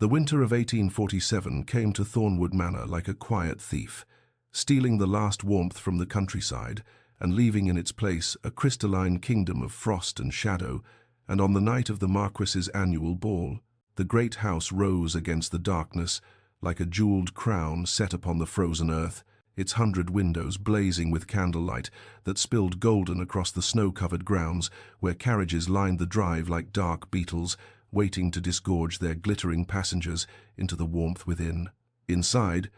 The winter of 1847 came to Thornwood Manor like a quiet thief, stealing the last warmth from the countryside and leaving in its place a crystalline kingdom of frost and shadow. And on the night of the Marquis's annual ball, the great house rose against the darkness like a jeweled crown set upon the frozen earth, its 100 windows blazing with candlelight that spilled golden across the snow-covered grounds where carriages lined the drive like dark beetles, waiting to disgorge their glittering passengers into the warmth within. Inside,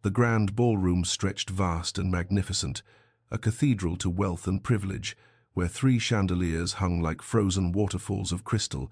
the grand ballroom stretched vast and magnificent, a cathedral to wealth and privilege, where 3 chandeliers hung like frozen waterfalls of crystal,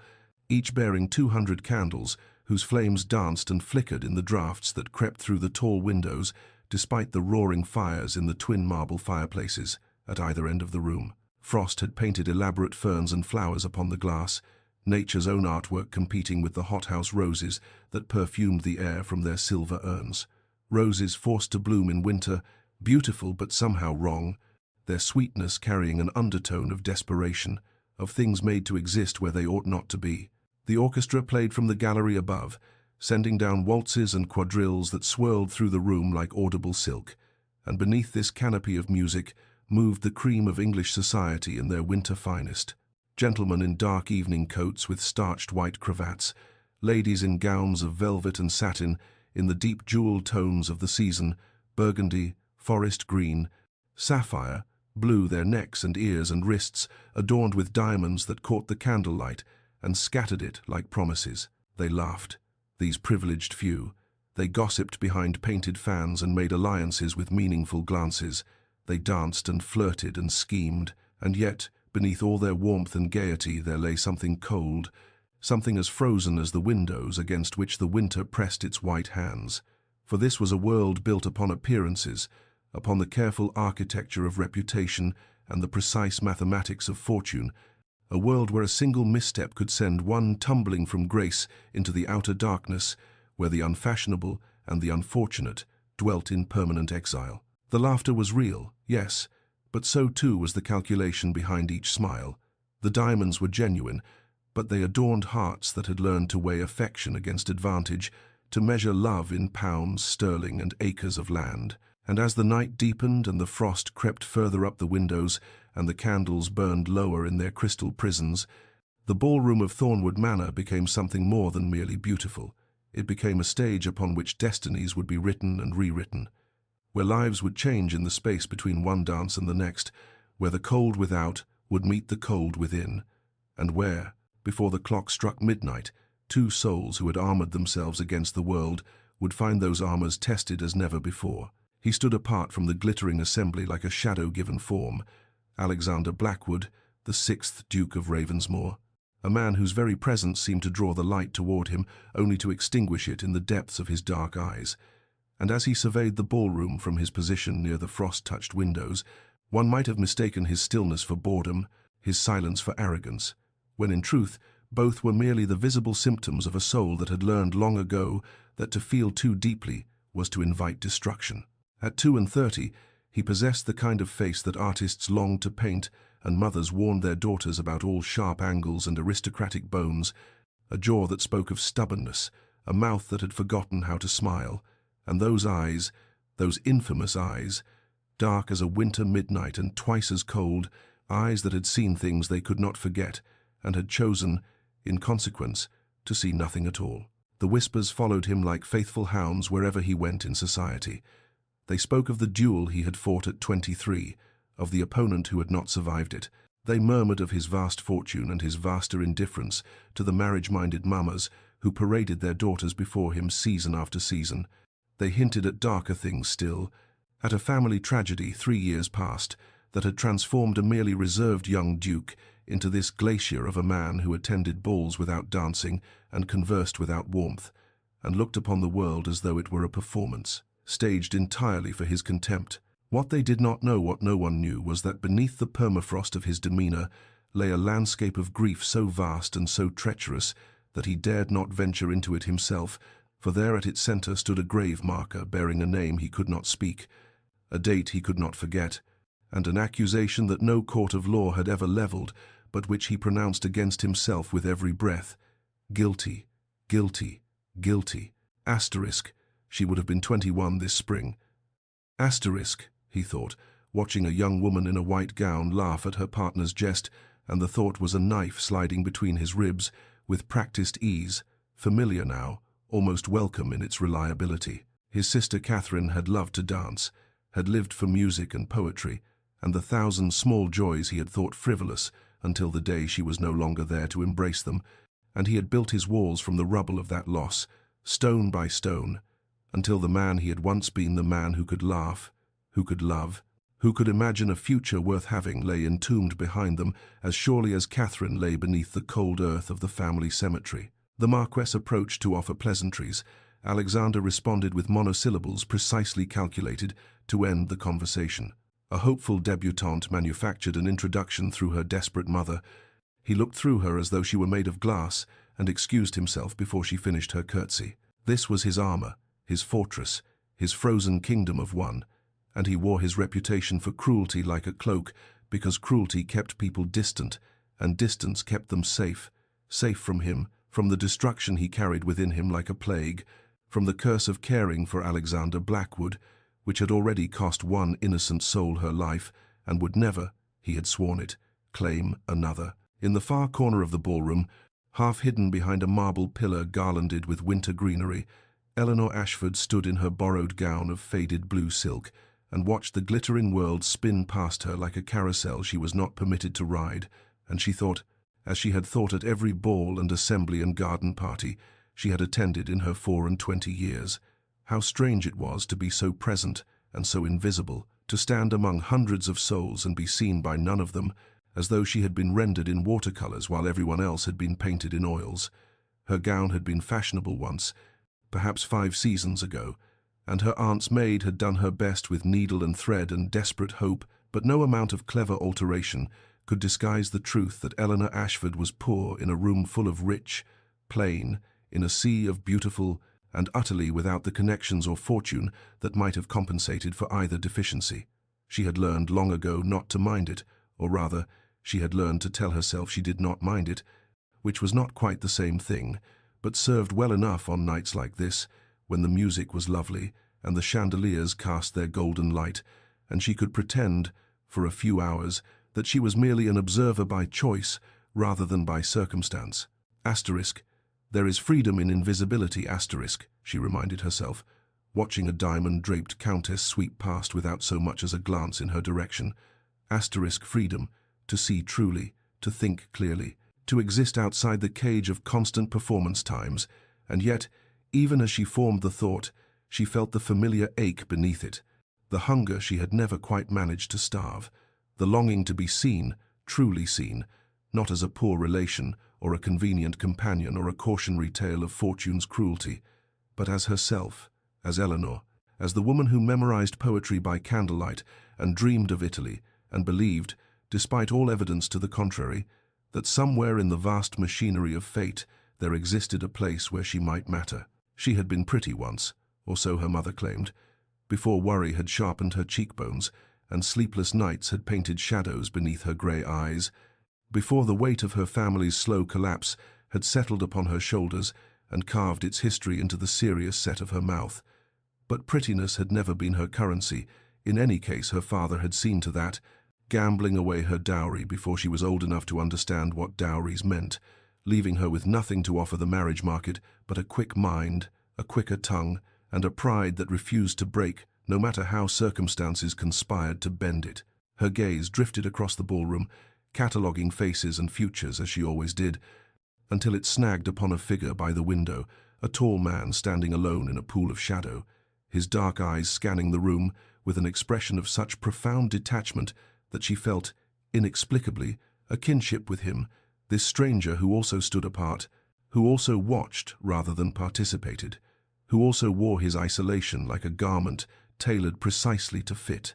each bearing 200 candles whose flames danced and flickered in the draughts that crept through the tall windows, despite the roaring fires in the twin marble fireplaces at either end of the room. Frost had painted elaborate ferns and flowers upon the glass, nature's own artwork competing with the hothouse roses that perfumed the air from their silver urns. Roses forced to bloom in winter, beautiful but somehow wrong, their sweetness carrying an undertone of desperation, of things made to exist where they ought not to be. The orchestra played from the gallery above, sending down waltzes and quadrilles that swirled through the room like audible silk, and beneath this canopy of music moved the cream of English society in their winter finest. Gentlemen in dark evening coats with starched white cravats, ladies in gowns of velvet and satin in the deep jewelled tones of the season, burgundy, forest green, sapphire, blue, their necks and ears and wrists adorned with diamonds that caught the candlelight and scattered it like promises. They laughed, these privileged few. They gossiped behind painted fans and made alliances with meaningful glances. They danced and flirted and schemed, and yet, beneath all their warmth and gaiety, there lay something cold, something as frozen as the windows against which the winter pressed its white hands. For this was a world built upon appearances, upon the careful architecture of reputation and the precise mathematics of fortune, a world where a single misstep could send one tumbling from grace into the outer darkness, where the unfashionable and the unfortunate dwelt in permanent exile. The laughter was real, yes, but so too was the calculation behind each smile. The diamonds were genuine, but they adorned hearts that had learned to weigh affection against advantage, to measure love in pounds sterling and acres of land. And as the night deepened and the frost crept further up the windows and the candles burned lower in their crystal prisons, the ballroom of Thornwood Manor became something more than merely beautiful. It became a stage upon which destinies would be written and rewritten, where lives would change in the space between one dance and the next, where the cold without would meet the cold within, and where, before the clock struck midnight, 2 souls who had armored themselves against the world would find those armors tested as never before. He stood apart from the glittering assembly like a shadow-given form, Alexander Blackwood, the 6th Duke of Ravensmore, a man whose very presence seemed to draw the light toward him, only to extinguish it in the depths of his dark eyes. And as he surveyed the ballroom from his position near the frost-touched windows, one might have mistaken his stillness for boredom, his silence for arrogance, when in truth both were merely the visible symptoms of a soul that had learned long ago that to feel too deeply was to invite destruction. At 32, he possessed the kind of face that artists longed to paint and mothers warned their daughters about all sharp angles and aristocratic bones, a jaw that spoke of stubbornness, a mouth that had forgotten how to smile, and those eyes, those infamous eyes, dark as a winter midnight and twice as cold, eyes that had seen things they could not forget and had chosen, in consequence, to see nothing at all. The whispers followed him like faithful hounds wherever he went in society. They spoke of the duel he had fought at 23, of the opponent who had not survived it. They murmured of his vast fortune and his vaster indifference to the marriage-minded mammas who paraded their daughters before him season after season. They hinted at darker things still, at a family tragedy 3 years past that had transformed a merely reserved young duke into this glacier of a man who attended balls without dancing and conversed without warmth, and looked upon the world as though it were a performance, staged entirely for his contempt. What they did not know, what no one knew, was that beneath the permafrost of his demeanor lay a landscape of grief so vast and so treacherous that he dared not venture into it himself, for there at its center stood a grave marker bearing a name he could not speak, a date he could not forget, and an accusation that no court of law had ever leveled, but which he pronounced against himself with every breath. Guilty, guilty, Guilty. Asterisk. She would have been 21 this spring. Asterisk, he thought, watching a young woman in a white gown laugh at her partner's jest, and the thought was a knife sliding between his ribs, with practiced ease, familiar now, almost welcome in its reliability. His sister Catherine had loved to dance, had lived for music and poetry, and the thousand small joys he had thought frivolous until the day she was no longer there to embrace them, and he had built his walls from the rubble of that loss, stone by stone, until the man he had once been, the man who could laugh, who could love, who could imagine a future worth having, lay entombed behind them as surely as Catherine lay beneath the cold earth of the family cemetery. The Marquess approached to offer pleasantries. Alexander responded with monosyllables precisely calculated to end the conversation. A hopeful debutante manufactured an introduction through her desperate mother. He looked through her as though she were made of glass and excused himself before she finished her curtsy. This was his armor, his fortress, his frozen kingdom of one, and he wore his reputation for cruelty like a cloak because cruelty kept people distant, and distance kept them safe, safe from him, from the destruction he carried within him like a plague, from the curse of caring for Alexander Blackwood, which had already cost one innocent soul her life, and would never, he had sworn it, claim another. In the far corner of the ballroom, half hidden behind a marble pillar garlanded with winter greenery, Eleanor Ashford stood in her borrowed gown of faded blue silk and watched the glittering world spin past her like a carousel she was not permitted to ride, and she thought, as she had thought at every ball and assembly and garden party she had attended in her 24 years, how strange it was to be so present and so invisible, to stand among hundreds of souls and be seen by none of them, as though she had been rendered in watercolors while everyone else had been painted in oils. Her gown had been fashionable once, perhaps 5 seasons ago, and her aunt's maid had done her best with needle and thread and desperate hope, but no amount of clever alteration could disguise the truth that Eleanor Ashford was poor in a room full of rich, plain, in a sea of beautiful, and utterly without the connections or fortune that might have compensated for either deficiency. She had learned long ago not to mind it, or rather, she had learned to tell herself she did not mind it, which was not quite the same thing, but served well enough on nights like this, when the music was lovely and the chandeliers cast their golden light, and she could pretend, for a few hours, that she was merely an observer by choice rather than by circumstance. Asterisk. There is freedom in invisibility, asterisk, she reminded herself, watching a diamond-draped countess sweep past without so much as a glance in her direction. Asterisk freedom, to see truly, to think clearly, to exist outside the cage of constant performance times, and yet, even as she formed the thought, she felt the familiar ache beneath it, the hunger she had never quite managed to starve, the longing to be seen, truly seen, not as a poor relation or a convenient companion or a cautionary tale of fortune's cruelty, but as herself, as Eleanor, as the woman who memorized poetry by candlelight and dreamed of Italy and believed, despite all evidence to the contrary, that somewhere in the vast machinery of fate there existed a place where she might matter. She had been pretty once, or so her mother claimed, before worry had sharpened her cheekbones and sleepless nights had painted shadows beneath her grey eyes, before the weight of her family's slow collapse had settled upon her shoulders and carved its history into the serious set of her mouth. But prettiness had never been her currency. In any case, her father had seen to that, gambling away her dowry before she was old enough to understand what dowries meant, leaving her with nothing to offer the marriage market but a quick mind, a quicker tongue, and a pride that refused to break, no matter how circumstances conspired to bend it. Her gaze drifted across the ballroom, cataloguing faces and futures as she always did, until it snagged upon a figure by the window, a tall man standing alone in a pool of shadow, his dark eyes scanning the room with an expression of such profound detachment that she felt, inexplicably, a kinship with him, this stranger who also stood apart, who also watched rather than participated, who also wore his isolation like a garment tailored precisely to fit.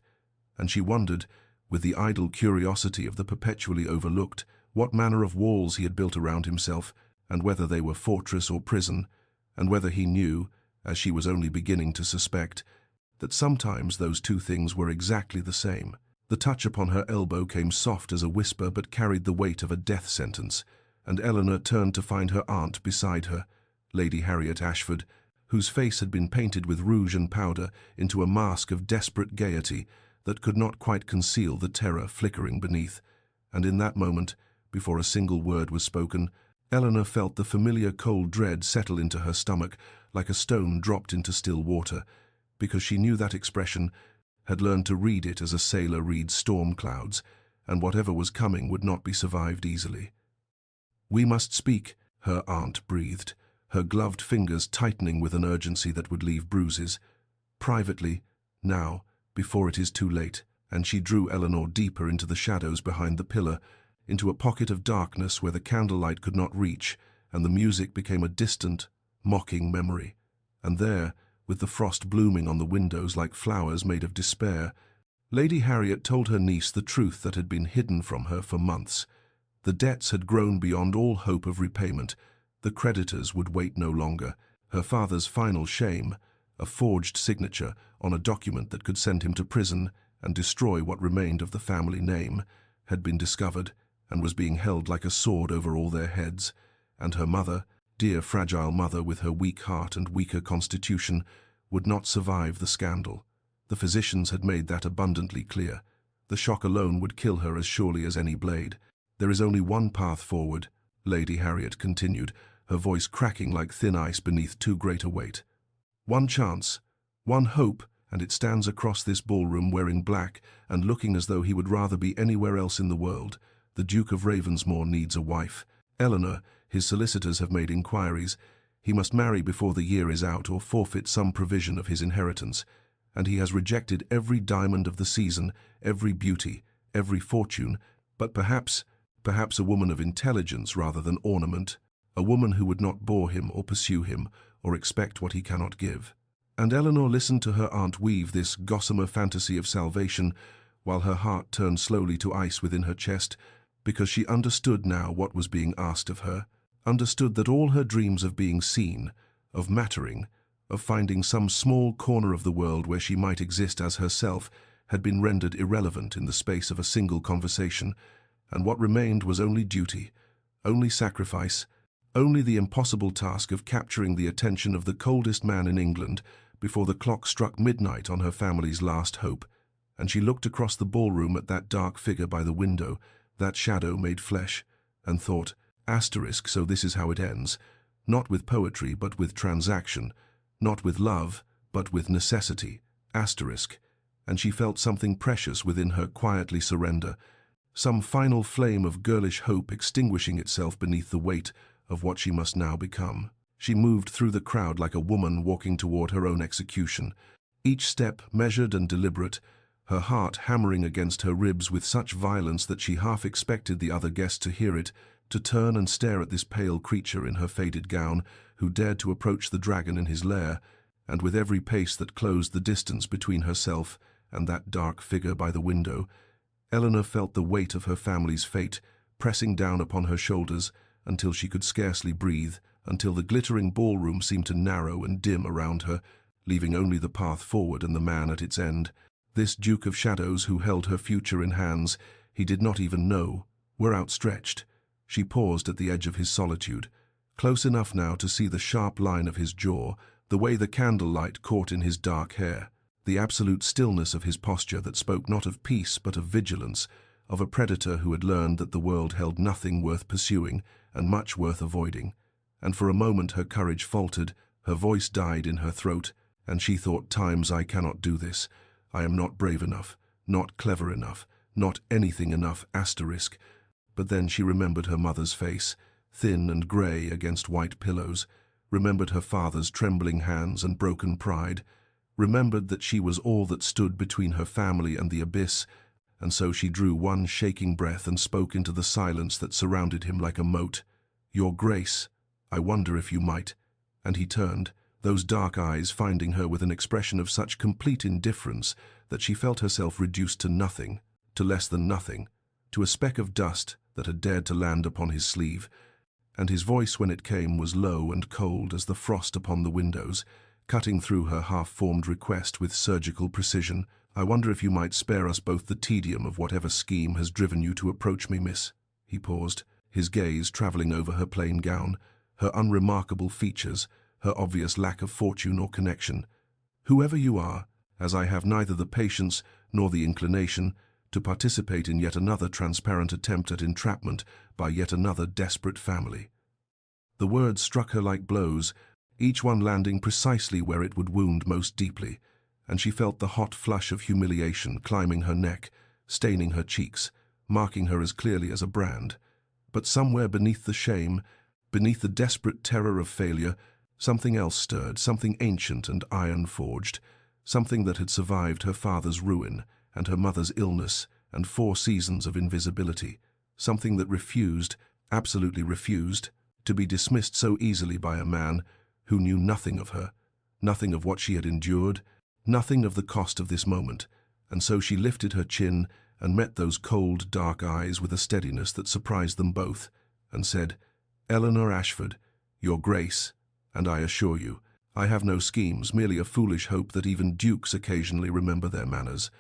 And she wondered, with the idle curiosity of the perpetually overlooked, what manner of walls he had built around himself, and whether they were fortress or prison, and whether he knew, as she was only beginning to suspect, that sometimes those two things were exactly the same. The touch upon her elbow came soft as a whisper but carried the weight of a death sentence, and Eleanor turned to find her aunt beside her, Lady Harriet Ashford, whose face had been painted with rouge and powder into a mask of desperate gaiety that could not quite conceal the terror flickering beneath. And in that moment, before a single word was spoken, Eleanor felt the familiar cold dread settle into her stomach like a stone dropped into still water, because she knew that expression, had learned to read it as a sailor reads storm clouds, and whatever was coming would not be survived easily. "We must speak," her aunt breathed, her gloved fingers tightening with an urgency that would leave bruises. "Privately, now, before it is too late," and she drew Eleanor deeper into the shadows behind the pillar, into a pocket of darkness where the candlelight could not reach, and the music became a distant, mocking memory. And there, with the frost blooming on the windows like flowers made of despair, Lady Harriet told her niece the truth that had been hidden from her for months. The debts had grown beyond all hope of repayment. The creditors would wait no longer. Her father's final shame, a forged signature on a document that could send him to prison and destroy what remained of the family name, had been discovered and was being held like a sword over all their heads. And her mother, dear fragile mother with her weak heart and weaker constitution, would not survive the scandal. The physicians had made that abundantly clear. The shock alone would kill her as surely as any blade. "There is only one path forward," Lady Harriet continued, her voice cracking like thin ice beneath too great a weight. "One chance, one hope, and it stands across this ballroom wearing black and looking as though he would rather be anywhere else in the world. The Duke of Ravensmore needs a wife. Eleanor, his solicitors have made inquiries. He must marry before the year is out or forfeit some provision of his inheritance. And he has rejected every diamond of the season, every beauty, every fortune, but perhaps a woman of intelligence rather than ornament, a woman who would not bore him or pursue him or expect what he cannot give." And Eleanor listened to her aunt weave this gossamer fantasy of salvation, while her heart turned slowly to ice within her chest, because she understood now what was being asked of her, understood that all her dreams of being seen, of mattering, of finding some small corner of the world where she might exist as herself, had been rendered irrelevant in the space of a single conversation, and what remained was only duty, only sacrifice, only the impossible task of capturing the attention of the coldest man in England before the clock struck midnight on her family's last hope. And she looked across the ballroom at that dark figure by the window, that shadow made flesh, and thought, so this is how it ends, not with poetry but with transaction, not with love but with necessity, and she felt something precious within her quietly surrender, some final flame of girlish hope extinguishing itself beneath the weight of what she must now become. She moved through the crowd like a woman walking toward her own execution, each step measured and deliberate, her heart hammering against her ribs with such violence that she half expected the other guests to hear it, to turn and stare at this pale creature in her faded gown, who dared to approach the dragon in his lair, and with every pace that closed the distance between herself and that dark figure by the window, Eleanor felt the weight of her family's fate pressing down upon her shoulders until she could scarcely breathe, until the glittering ballroom seemed to narrow and dim around her, leaving only the path forward and the man at its end. This Duke of Shadows who held her future in hands he did not even know, were outstretched. She paused at the edge of his solitude, close enough now to see the sharp line of his jaw, the way the candlelight caught in his dark hair, the absolute stillness of his posture that spoke not of peace but of vigilance, of a predator who had learned that the world held nothing worth pursuing and much worth avoiding. And for a moment her courage faltered, her voice died in her throat, and she thought, "Times I cannot do this. I am not brave enough, not clever enough, not anything enough, But then she remembered her mother's face, thin and grey against white pillows, remembered her father's trembling hands and broken pride, remembered that she was all that stood between her family and the abyss, and so she drew one shaking breath and spoke into the silence that surrounded him like a moat. "Your Grace, I wonder if you might." And he turned, those dark eyes finding her with an expression of such complete indifference that she felt herself reduced to nothing, to less than nothing, to a speck of dust that had dared to land upon his sleeve. And his voice when it came was low and cold as the frost upon the windows, cutting through her half-formed request with surgical precision. "I wonder if you might spare us both the tedium of whatever scheme has driven you to approach me, miss." He paused, his gaze travelling over her plain gown, her unremarkable features, her obvious lack of fortune or connection. "Whoever you are, as I have neither the patience nor the inclination to participate in yet another transparent attempt at entrapment by yet another desperate family." The words struck her like blows, each one landing precisely where it would wound most deeply, and she felt the hot flush of humiliation climbing her neck, staining her cheeks, marking her as clearly as a brand. But somewhere beneath the shame, beneath the desperate terror of failure, something else stirred, something ancient and iron-forged, something that had survived her father's ruin and her mother's illness and 4 seasons of invisibility, something that refused, absolutely refused, to be dismissed so easily by a man who knew nothing of her, nothing of what she had endured, nothing of the cost of this moment. And so she lifted her chin and met those cold, dark eyes with a steadiness that surprised them both, and said, "Eleanor Ashford, Your Grace, and I assure you, I have no schemes, merely a foolish hope that even dukes occasionally remember their manners."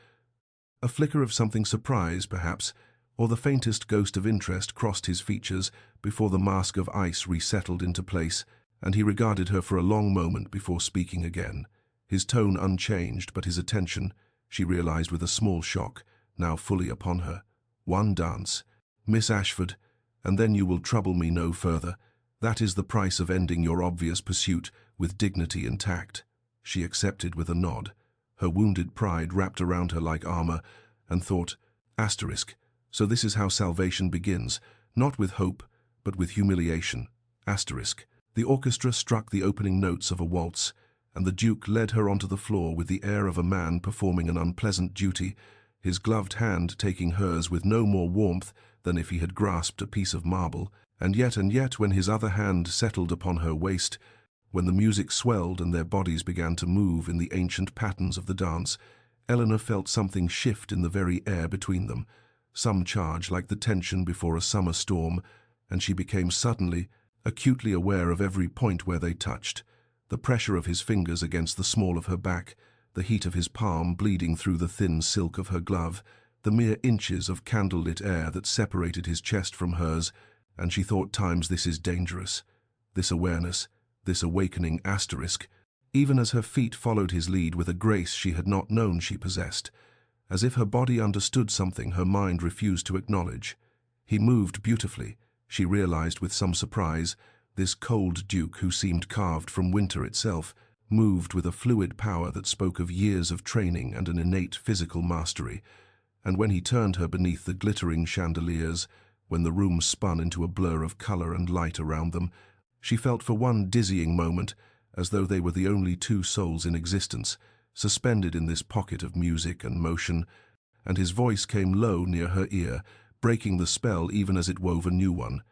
A flicker of something surprise, perhaps, or the faintest ghost of interest crossed his features before the mask of ice resettled into place, and he regarded her for a long moment before speaking again. His tone unchanged, but his attention, she realized with a small shock, now fully upon her. "One dance, Miss Ashford, and then you will trouble me no further. That is the price of ending your obvious pursuit with dignity and tact." She accepted with a nod, her wounded pride wrapped around her like armor, and thought, asterisk, so this is how salvation begins, not with hope, but with humiliation, asterisk. The orchestra struck the opening notes of a waltz, and the Duke led her onto the floor with the air of a man performing an unpleasant duty, his gloved hand taking hers with no more warmth than if he had grasped a piece of marble. And yet, when his other hand settled upon her waist, when the music swelled and their bodies began to move in the ancient patterns of the dance, Eleanor felt something shift in the very air between them, some charge like the tension before a summer storm, and she became suddenly, acutely aware of every point where they touched, the pressure of his fingers against the small of her back, the heat of his palm bleeding through the thin silk of her glove, the mere inches of candle-lit air that separated his chest from hers, and she thought times this is dangerous, this awareness, this awakening asterisk, even as her feet followed his lead with a grace she had not known she possessed, as if her body understood something her mind refused to acknowledge. He moved beautifully, she realized with some surprise. This cold Duke, who seemed carved from winter itself, moved with a fluid power that spoke of years of training and an innate physical mastery. And when he turned her beneath the glittering chandeliers, when the room spun into a blur of color and light around them, she felt for one dizzying moment as though they were the only 2 souls in existence, suspended in this pocket of music and motion, and his voice came low near her ear, breaking the spell even as it wove a new one.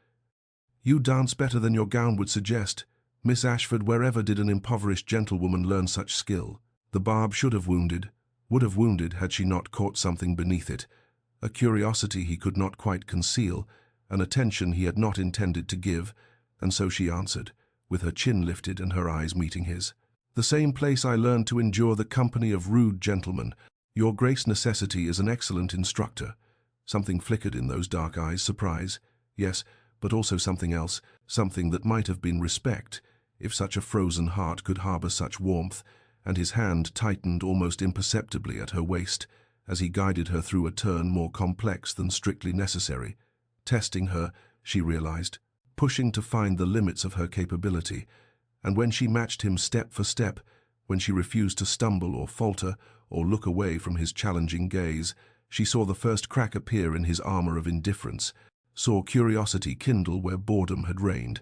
"You dance better than your gown would suggest. Miss Ashford, wherever did an impoverished gentlewoman learn such skill?" The barb would have wounded had she not caught something beneath it, a curiosity he could not quite conceal, an attention he had not intended to give, and so she answered, with her chin lifted and her eyes meeting his. "The same place I learned to endure the company of rude gentlemen. Your Grace Necessity is an excellent instructor." Something flickered in those dark eyes, surprise, yes, but also something else, something that might have been respect, if such a frozen heart could harbor such warmth, and his hand tightened almost imperceptibly at her waist, as he guided her through a turn more complex than strictly necessary, testing her, she realized, pushing to find the limits of her capability, and when she matched him step for step, when she refused to stumble or falter or look away from his challenging gaze, she saw the first crack appear in his armor of indifference, saw curiosity kindle where boredom had reigned,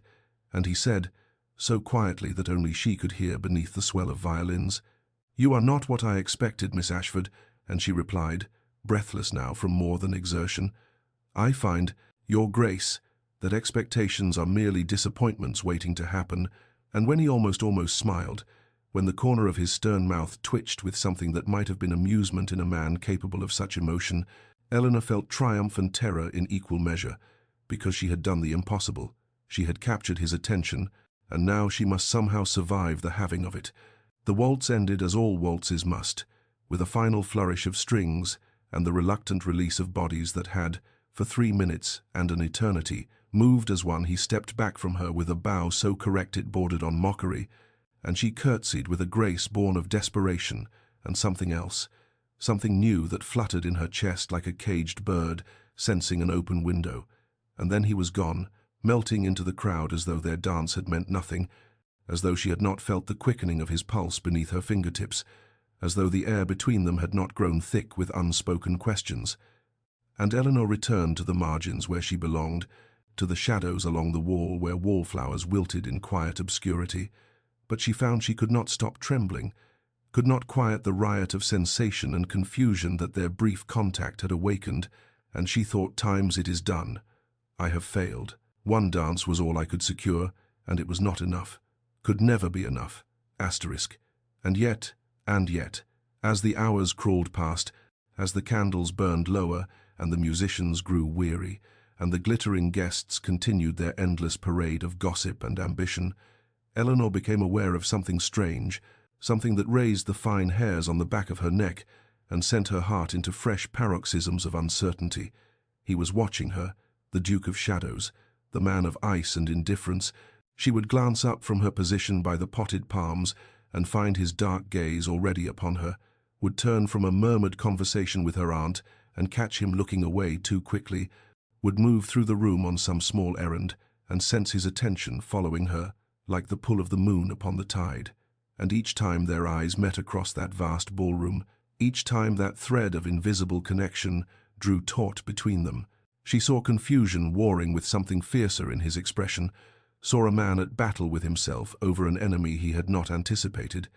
and he said, so quietly that only she could hear beneath the swell of violins, "You are not what I expected, Miss Ashford," and she replied, breathless now from more than exertion, "I find, Your Grace, that expectations are merely disappointments waiting to happen," and when he almost smiled, when the corner of his stern mouth twitched with something that might have been amusement in a man capable of such emotion, Eleanor felt triumph and terror in equal measure, because she had done the impossible. She had captured his attention, and now she must somehow survive the having of it. The waltz ended as all waltzes must, with a final flourish of strings and the reluctant release of bodies that had, for 3 minutes and an eternity, Moved as one, he stepped back from her with a bow so correct it bordered on mockery, and she curtsied with a grace born of desperation and something else, something new that fluttered in her chest like a caged bird, sensing an open window. And then he was gone, melting into the crowd as though their dance had meant nothing, as though she had not felt the quickening of his pulse beneath her fingertips, as though the air between them had not grown thick with unspoken questions. And Eleanor returned to the margins where she belonged, to the shadows along the wall where wallflowers wilted in quiet obscurity. But she found she could not stop trembling, could not quiet the riot of sensation and confusion that their brief contact had awakened, and she thought, times it is done. I have failed. One dance was all I could secure, and it was not enough. Could never be enough. Asterisk. And yet, as the hours crawled past, as the candles burned lower, and the musicians grew weary, and the glittering guests continued their endless parade of gossip and ambition, Eleanor became aware of something strange, something that raised the fine hairs on the back of her neck and sent her heart into fresh paroxysms of uncertainty. He was watching her, the Duke of Shadows, the man of ice and indifference. She would glance up from her position by the potted palms and find his dark gaze already upon her, would turn from a murmured conversation with her aunt and catch him looking away too quickly, would move through the room on some small errand and sense his attention following her, like the pull of the moon upon the tide. And each time their eyes met across that vast ballroom, each time that thread of invisible connection drew taut between them, she saw confusion warring with something fiercer in his expression, saw a man at battle with himself over an enemy he had not anticipated.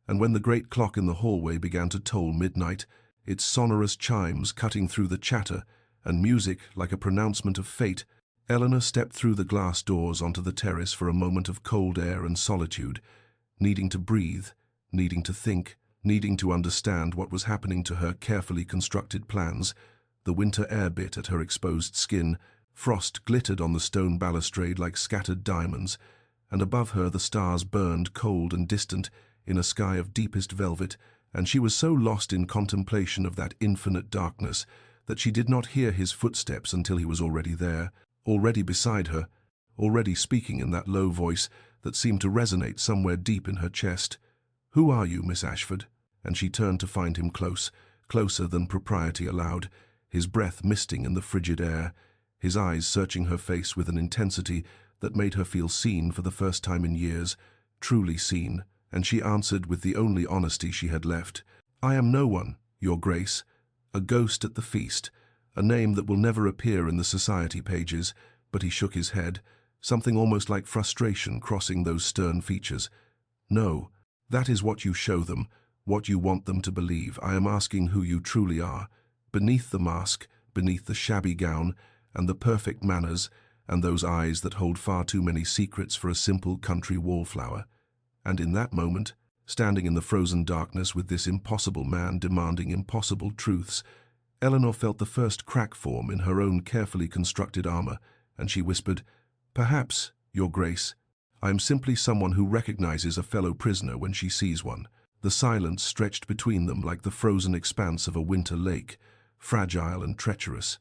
And when the great clock in the hallway began to toll midnight, its sonorous chimes cutting through the chatter, and music like a pronouncement of fate, Eleanor stepped through the glass doors onto the terrace for a moment of cold air and solitude, needing to breathe, needing to think, needing to understand what was happening to her carefully constructed plans. The winter air bit at her exposed skin, frost glittered on the stone balustrade like scattered diamonds, and above her the stars burned cold and distant in a sky of deepest velvet, and she was so lost in contemplation of that infinite darkness that she did not hear his footsteps until he was already there, already beside her, already speaking in that low voice that seemed to resonate somewhere deep in her chest. "Who are you, Miss Ashford?" And she turned to find him close, closer than propriety allowed, his breath misting in the frigid air, his eyes searching her face with an intensity that made her feel seen for the first time in years, truly seen, and she answered with the only honesty she had left, "I am no one, Your Grace, a ghost at the feast, a name that will never appear in the society pages." But he shook his head, something almost like frustration crossing those stern features. "No, that is what you show them, what you want them to believe. I am asking who you truly are, beneath the mask, beneath the shabby gown, and the perfect manners, and those eyes that hold far too many secrets for a simple country wallflower." And in that moment, standing in the frozen darkness with this impossible man demanding impossible truths, Eleanor felt the first crack form in her own carefully constructed armor, and she whispered, "Perhaps, Your Grace, I am simply someone who recognizes a fellow prisoner when she sees one." The silence stretched between them like the frozen expanse of a winter lake, fragile and treacherous,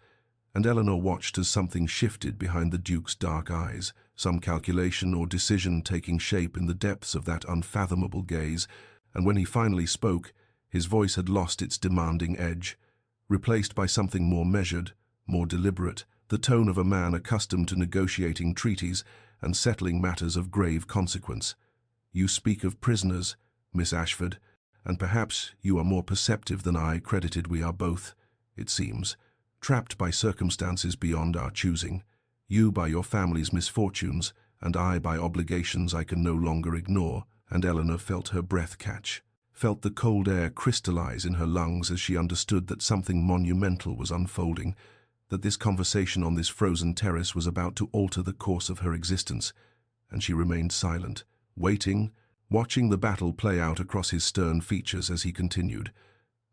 and Eleanor watched as something shifted behind the Duke's dark eyes, some calculation or decision taking shape in the depths of that unfathomable gaze, and when he finally spoke, his voice had lost its demanding edge, replaced by something more measured, more deliberate, the tone of a man accustomed to negotiating treaties and settling matters of grave consequence. "You speak of prisoners, Miss Ashford, and perhaps you are more perceptive than I credited. We are both, it seems, trapped by circumstances beyond our choosing, you by your family's misfortunes, and I by obligations I can no longer ignore." And Eleanor felt her breath catch, felt the cold air crystallize in her lungs as she understood that something monumental was unfolding, that this conversation on this frozen terrace was about to alter the course of her existence, and she remained silent, waiting, watching the battle play out across his stern features as he continued.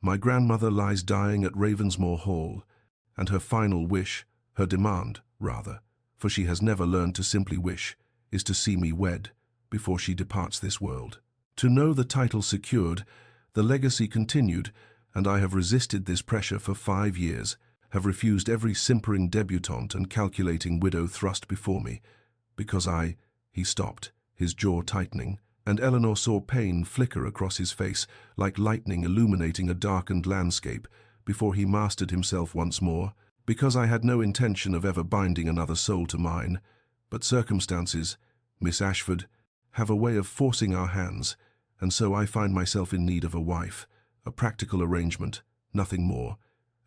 "My grandmother lies dying at Ravensmoor Hall, and her final wish, her demand, rather, for she has never learned to simply wish, is to see me wed before she departs this world. To know the title secured, the legacy continued, and I have resisted this pressure for 5 years, have refused every simpering debutante and calculating widow thrust before me, because He stopped, his jaw tightening, and Eleanor saw pain flicker across his face like lightning illuminating a darkened landscape before he mastered himself once more. Because I had no intention of ever binding another soul to mine, but circumstances, Miss Ashford, have a way of forcing our hands, and so I find myself in need of a wife, a practical arrangement, nothing more,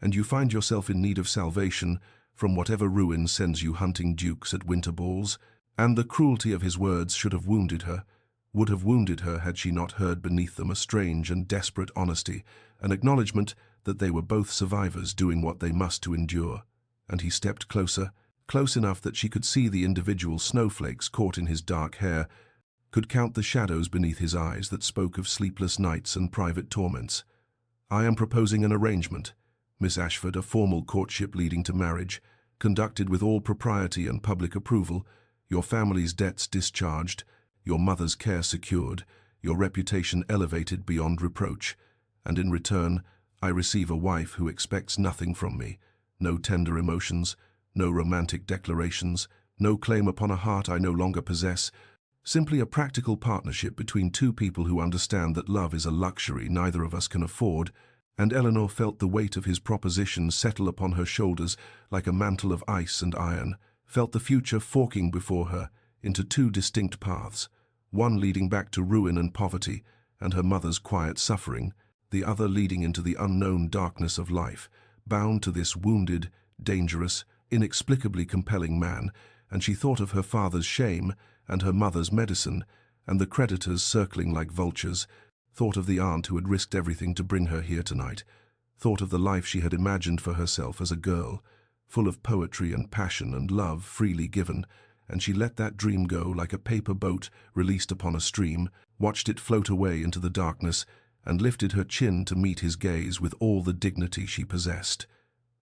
and you find yourself in need of salvation from whatever ruin sends you hunting dukes at winter balls. And the cruelty of his words should have wounded her, would have wounded her had she not heard beneath them a strange and desperate honesty, an acknowledgement that they were both survivors doing what they must to endure. And he stepped closer, close enough that she could see the individual snowflakes caught in his dark hair, could count the shadows beneath his eyes that spoke of sleepless nights and private torments. I am proposing an arrangement, Miss Ashford, a formal courtship leading to marriage, conducted with all propriety and public approval, your family's debts discharged, your mother's care secured, your reputation elevated beyond reproach, and in return, I receive a wife who expects nothing from me, no tender emotions, no romantic declarations, no claim upon a heart I no longer possess, simply a practical partnership between two people who understand that love is a luxury neither of us can afford. And Eleanor felt the weight of his proposition settle upon her shoulders like a mantle of ice and iron, felt the future forking before her into two distinct paths, one leading back to ruin and poverty and her mother's quiet suffering, the other leading into the unknown darkness of life, bound to this wounded, dangerous, inexplicably compelling man, and she thought of her father's shame and her mother's medicine, and the creditors circling like vultures, thought of the aunt who had risked everything to bring her here tonight, thought of the life she had imagined for herself as a girl, full of poetry and passion and love freely given, and she let that dream go like a paper boat released upon a stream, watched it float away into the darkness, and lifted her chin to meet his gaze with all the dignity she possessed.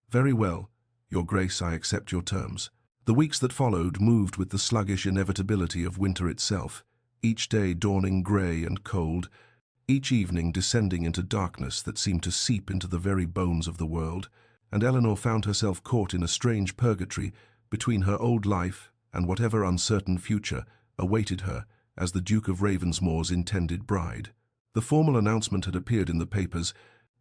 "Very well, Your Grace, I accept your terms." The weeks that followed moved with the sluggish inevitability of winter itself, each day dawning grey and cold, each evening descending into darkness that seemed to seep into the very bones of the world, and Eleanor found herself caught in a strange purgatory between her old life and whatever uncertain future awaited her as the Duke of Ravensmoor's intended bride. The formal announcement had appeared in the papers,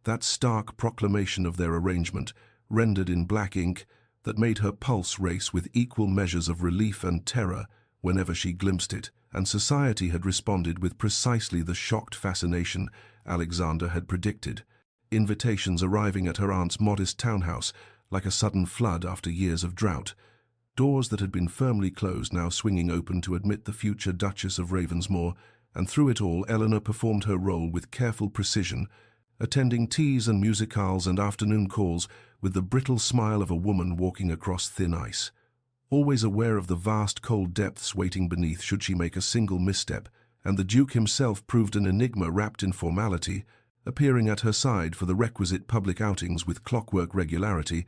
that stark proclamation of their arrangement, rendered in black ink, that made her pulse race with equal measures of relief and terror whenever she glimpsed it, and society had responded with precisely the shocked fascination Alexander had predicted, invitations arriving at her aunt's modest townhouse like a sudden flood after years of drought, doors that had been firmly closed now swinging open to admit the future Duchess of Ravensmoor, and through it all Eleanor performed her role with careful precision, attending teas and musicales and afternoon calls with the brittle smile of a woman walking across thin ice, always aware of the vast cold depths waiting beneath should she make a single misstep, and the Duke himself proved an enigma wrapped in formality, appearing at her side for the requisite public outings with clockwork regularity,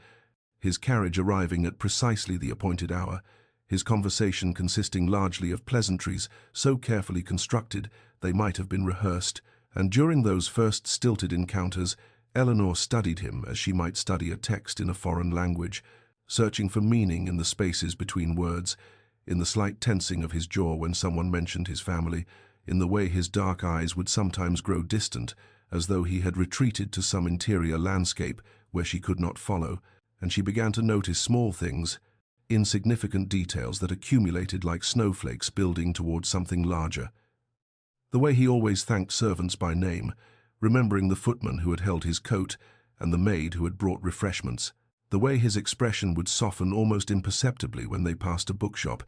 his carriage arriving at precisely the appointed hour, his conversation consisting largely of pleasantries so carefully constructed they might have been rehearsed, and during those first stilted encounters, Eleanor studied him as she might study a text in a foreign language, searching for meaning in the spaces between words, in the slight tensing of his jaw when someone mentioned his family, in the way his dark eyes would sometimes grow distant, as though he had retreated to some interior landscape where she could not follow, and she began to notice small things, insignificant details that accumulated like snowflakes building towards something larger. The way he always thanked servants by name, remembering the footman who had held his coat and the maid who had brought refreshments, the way his expression would soften almost imperceptibly when they passed a bookshop,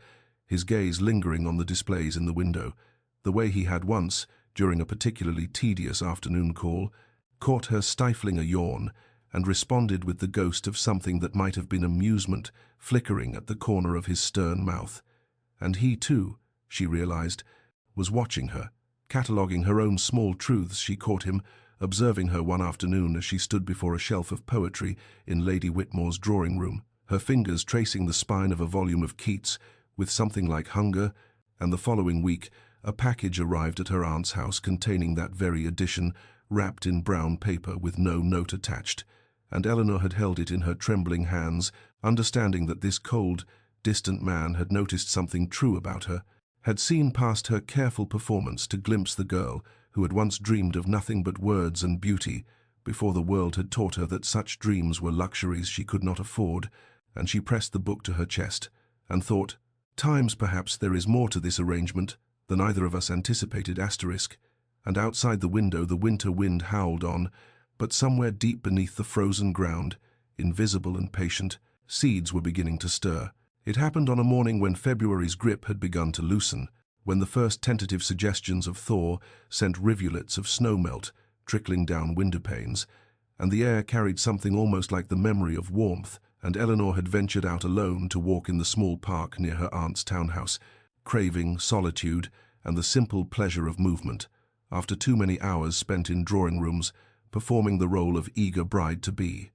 his gaze lingering on the displays in the window, the way he had once, during a particularly tedious afternoon call, caught her stifling a yawn and responded with the ghost of something that might have been amusement flickering at the corner of his stern mouth. And he, too, she realized, was watching her, cataloguing her own small truths. She caught him, observing her one afternoon as she stood before a shelf of poetry in Lady Whitmore's drawing-room, her fingers tracing the spine of a volume of Keats with something like hunger, and the following week a package arrived at her aunt's house containing that very edition, wrapped in brown paper with no note attached. and Eleanor had held it in her trembling hands, understanding that this cold, distant man had noticed something true about her, had seen past her careful performance to glimpse the girl who had once dreamed of nothing but words and beauty, before the world had taught her that such dreams were luxuries she could not afford, and she pressed the book to her chest, and thought, "Times perhaps there is more to this arrangement than either of us anticipated." And outside the window the winter wind howled on, but somewhere deep beneath the frozen ground, invisible and patient, seeds were beginning to stir. It happened on a morning when February's grip had begun to loosen, when the first tentative suggestions of thaw sent rivulets of snowmelt trickling down window panes, and the air carried something almost like the memory of warmth, and Eleanor had ventured out alone to walk in the small park near her aunt's townhouse, craving solitude and the simple pleasure of movement, after too many hours spent in drawing rooms, performing the role of eager bride-to-be.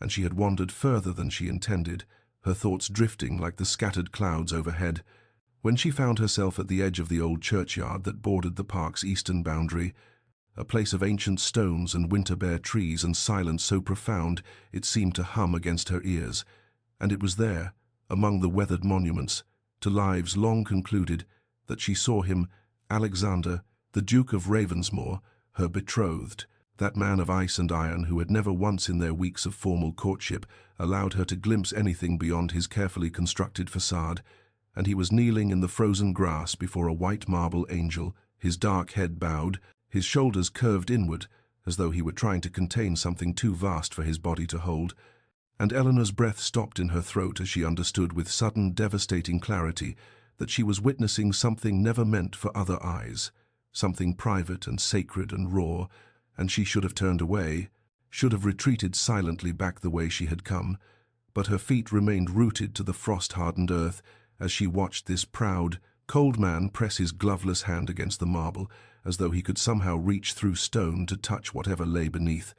And she had wandered further than she intended, her thoughts drifting like the scattered clouds overhead, when she found herself at the edge of the old churchyard that bordered the park's eastern boundary, a place of ancient stones and winter-bare trees and silence so profound it seemed to hum against her ears. And it was there, among the weathered monuments, to lives long concluded, that she saw him, Alexander, the Duke of Ravensmore, her betrothed, that man of ice and iron who had never once in their weeks of formal courtship allowed her to glimpse anything beyond his carefully constructed facade, and he was kneeling in the frozen grass before a white marble angel, his dark head bowed, his shoulders curved inward, as though he were trying to contain something too vast for his body to hold, and Eleanor's breath stopped in her throat as she understood with sudden, devastating clarity that she was witnessing something never meant for other eyes, something private and sacred and raw, and she should have turned away, should have retreated silently back the way she had come, but her feet remained rooted to the frost-hardened earth as she watched this proud, cold man press his gloveless hand against the marble, as though he could somehow reach through stone to touch whatever lay beneath.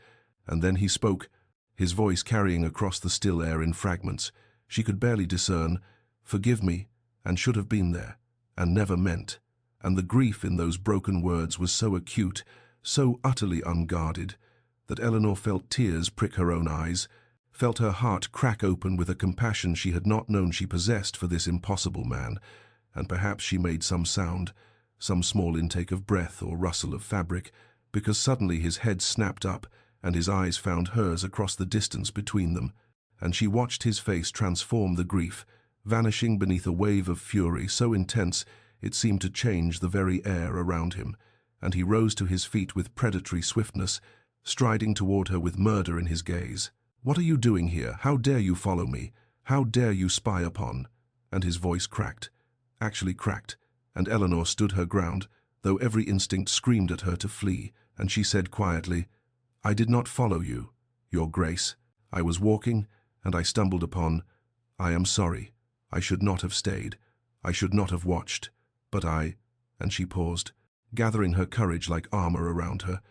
And then he spoke, his voice carrying across the still air in fragments. She could barely discern, "Forgive me, and should have been there, and never meant." And the grief in those broken words was so acute, so utterly unguarded, that Eleanor felt tears prick her own eyes, felt her heart crack open with a compassion she had not known she possessed for this impossible man, and perhaps she made some sound, some small intake of breath or rustle of fabric, because suddenly his head snapped up and his eyes found hers across the distance between them, and she watched his face transform the grief, vanishing beneath a wave of fury so intense it seemed to change the very air around him, and he rose to his feet with predatory swiftness, striding toward her with murder in his gaze. "What are you doing here? How dare you follow me? How dare you spy upon?" And his voice cracked, actually cracked, and Eleanor stood her ground, though every instinct screamed at her to flee, and she said quietly, "I did not follow you, Your Grace. I was walking, and I stumbled upon. I am sorry. I should not have stayed. I should not have watched. But I—" and she paused, gathering her courage like armor around her.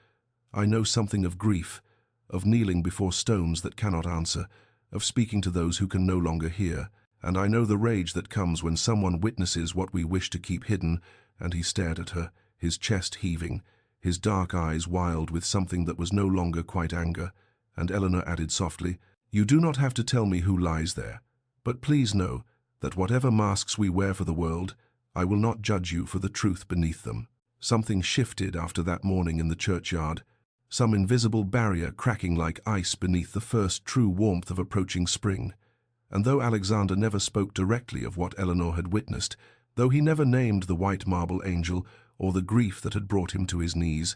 "I know something of grief, of kneeling before stones that cannot answer, of speaking to those who can no longer hear, and I know the rage that comes when someone witnesses what we wish to keep hidden." And he stared at her, his chest heaving, his dark eyes wild with something that was no longer quite anger, and Eleanor added softly, "You do not have to tell me who lies there, but please know that whatever masks we wear for the world, I will not judge you for the truth beneath them." Something shifted after that morning in the churchyard, some invisible barrier cracking like ice beneath the first true warmth of approaching spring. And though Alexander never spoke directly of what Eleanor had witnessed, though he never named the white marble angel or the grief that had brought him to his knees,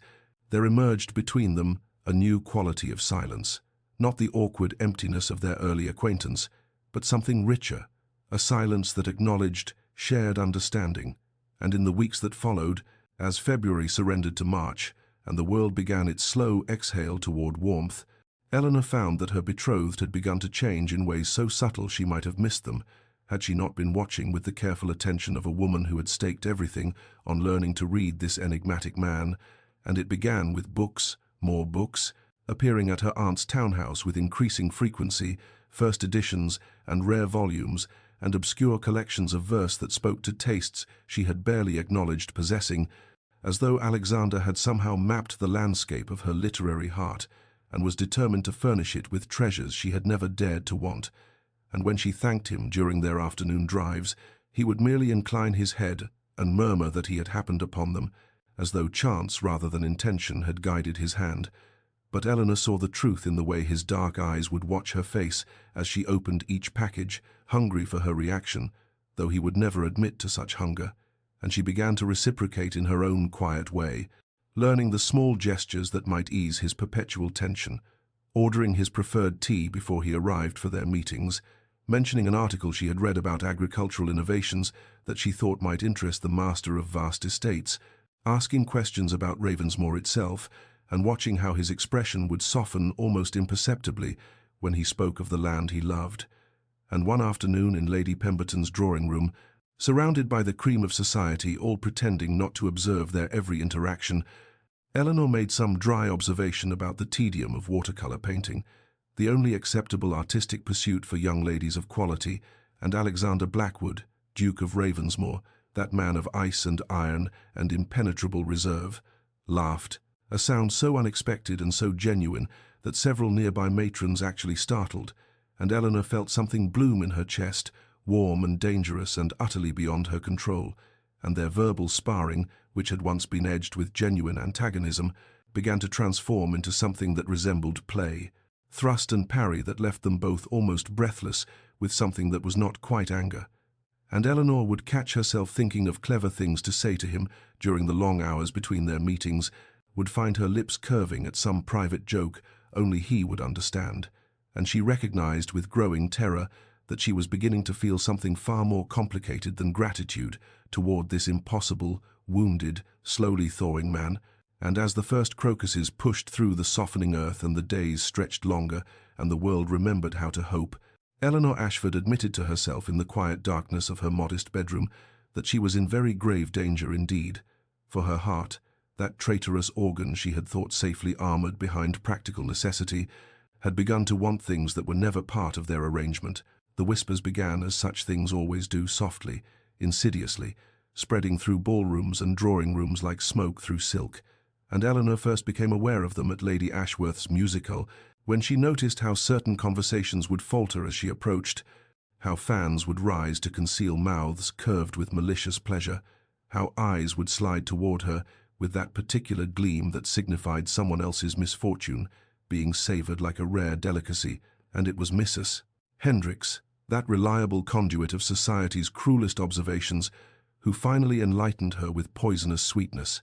there emerged between them a new quality of silence, not the awkward emptiness of their early acquaintance, but something richer, a silence that acknowledged shared understanding. And in the weeks that followed, as February surrendered to March, and the world began its slow exhale toward warmth, Eleanor found that her betrothed had begun to change in ways so subtle she might have missed them, had she not been watching with the careful attention of a woman who had staked everything on learning to read this enigmatic man. And it began with books, more books, appearing at her aunt's townhouse with increasing frequency, first editions and rare volumes, and obscure collections of verse that spoke to tastes she had barely acknowledged possessing, as though Alexander had somehow mapped the landscape of her literary heart, and was determined to furnish it with treasures she had never dared to want. And when she thanked him during their afternoon drives, he would merely incline his head and murmur that he had happened upon them, as though chance rather than intention had guided his hand. But Eleanor saw the truth in the way his dark eyes would watch her face as she opened each package, hungry for her reaction, though he would never admit to such hunger, and she began to reciprocate in her own quiet way, learning the small gestures that might ease his perpetual tension, ordering his preferred tea before he arrived for their meetings, mentioning an article she had read about agricultural innovations that she thought might interest the master of vast estates, asking questions about Ravensmoor itself, and watching how his expression would soften almost imperceptibly when he spoke of the land he loved. And one afternoon in Lady Pemberton's drawing-room, surrounded by the cream of society, all pretending not to observe their every interaction, Eleanor made some dry observation about the tedium of watercolour painting, the only acceptable artistic pursuit for young ladies of quality, and Alexander Blackwood, Duke of Ravensmoor, that man of ice and iron and impenetrable reserve, laughed, a sound so unexpected and so genuine that several nearby matrons actually startled, and Eleanor felt something bloom in her chest, warm and dangerous and utterly beyond her control, and their verbal sparring, which had once been edged with genuine antagonism, began to transform into something that resembled play, thrust and parry that left them both almost breathless with something that was not quite anger. And Eleanor would catch herself thinking of clever things to say to him during the long hours between their meetings, would find her lips curving at some private joke only he would understand, and she recognized with growing terror that she was beginning to feel something far more complicated than gratitude toward this impossible, wounded, slowly thawing man. And as the first crocuses pushed through the softening earth and the days stretched longer and the world remembered how to hope, Eleanor Ashford admitted to herself in the quiet darkness of her modest bedroom that she was in very grave danger indeed, for her heart, that traitorous organ she had thought safely armored behind practical necessity, had begun to want things that were never part of their arrangement. The whispers began as such things always do, softly, insidiously, spreading through ballrooms and drawing-rooms like smoke through silk, and Eleanor first became aware of them at Lady Ashworth's musical, when she noticed how certain conversations would falter as she approached, how fans would rise to conceal mouths curved with malicious pleasure, how eyes would slide toward her with that particular gleam that signified someone else's misfortune being savoured like a rare delicacy, and it was Mrs. Hendricks, that reliable conduit of society's cruelest observations, who finally enlightened her with poisonous sweetness.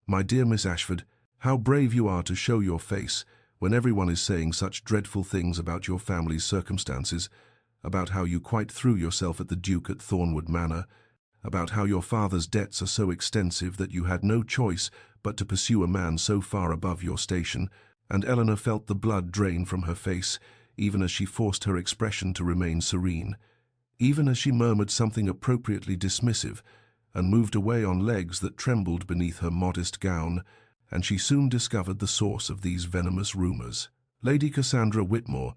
"My dear Miss Ashford, how brave you are to show your face when everyone is saying such dreadful things about your family's circumstances, about how you quite threw yourself at the Duke at Thornwood Manor, about how your father's debts are so extensive that you had no choice but to pursue a man so far above your station," and Eleanor felt the blood drain from her face, even as she forced her expression to remain serene, even as she murmured something appropriately dismissive, and moved away on legs that trembled beneath her modest gown, and she soon discovered the source of these venomous rumours. Lady Cassandra Whitmore,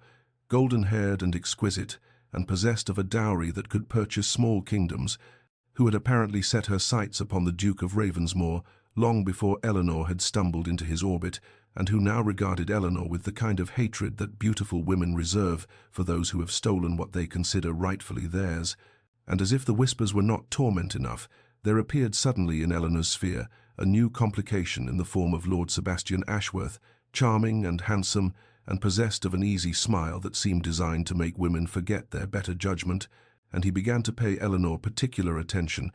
golden-haired and exquisite, and possessed of a dowry that could purchase small kingdoms, who had apparently set her sights upon the Duke of Ravensmoor long before Eleanor had stumbled into his orbit, and who now regarded Eleanor with the kind of hatred that beautiful women reserve for those who have stolen what they consider rightfully theirs. And as if the whispers were not torment enough, there appeared suddenly in Eleanor's sphere a new complication in the form of Lord Sebastian Ashworth, charming and handsome, and possessed of an easy smile that seemed designed to make women forget their better judgment, and he began to pay Eleanor particular attention,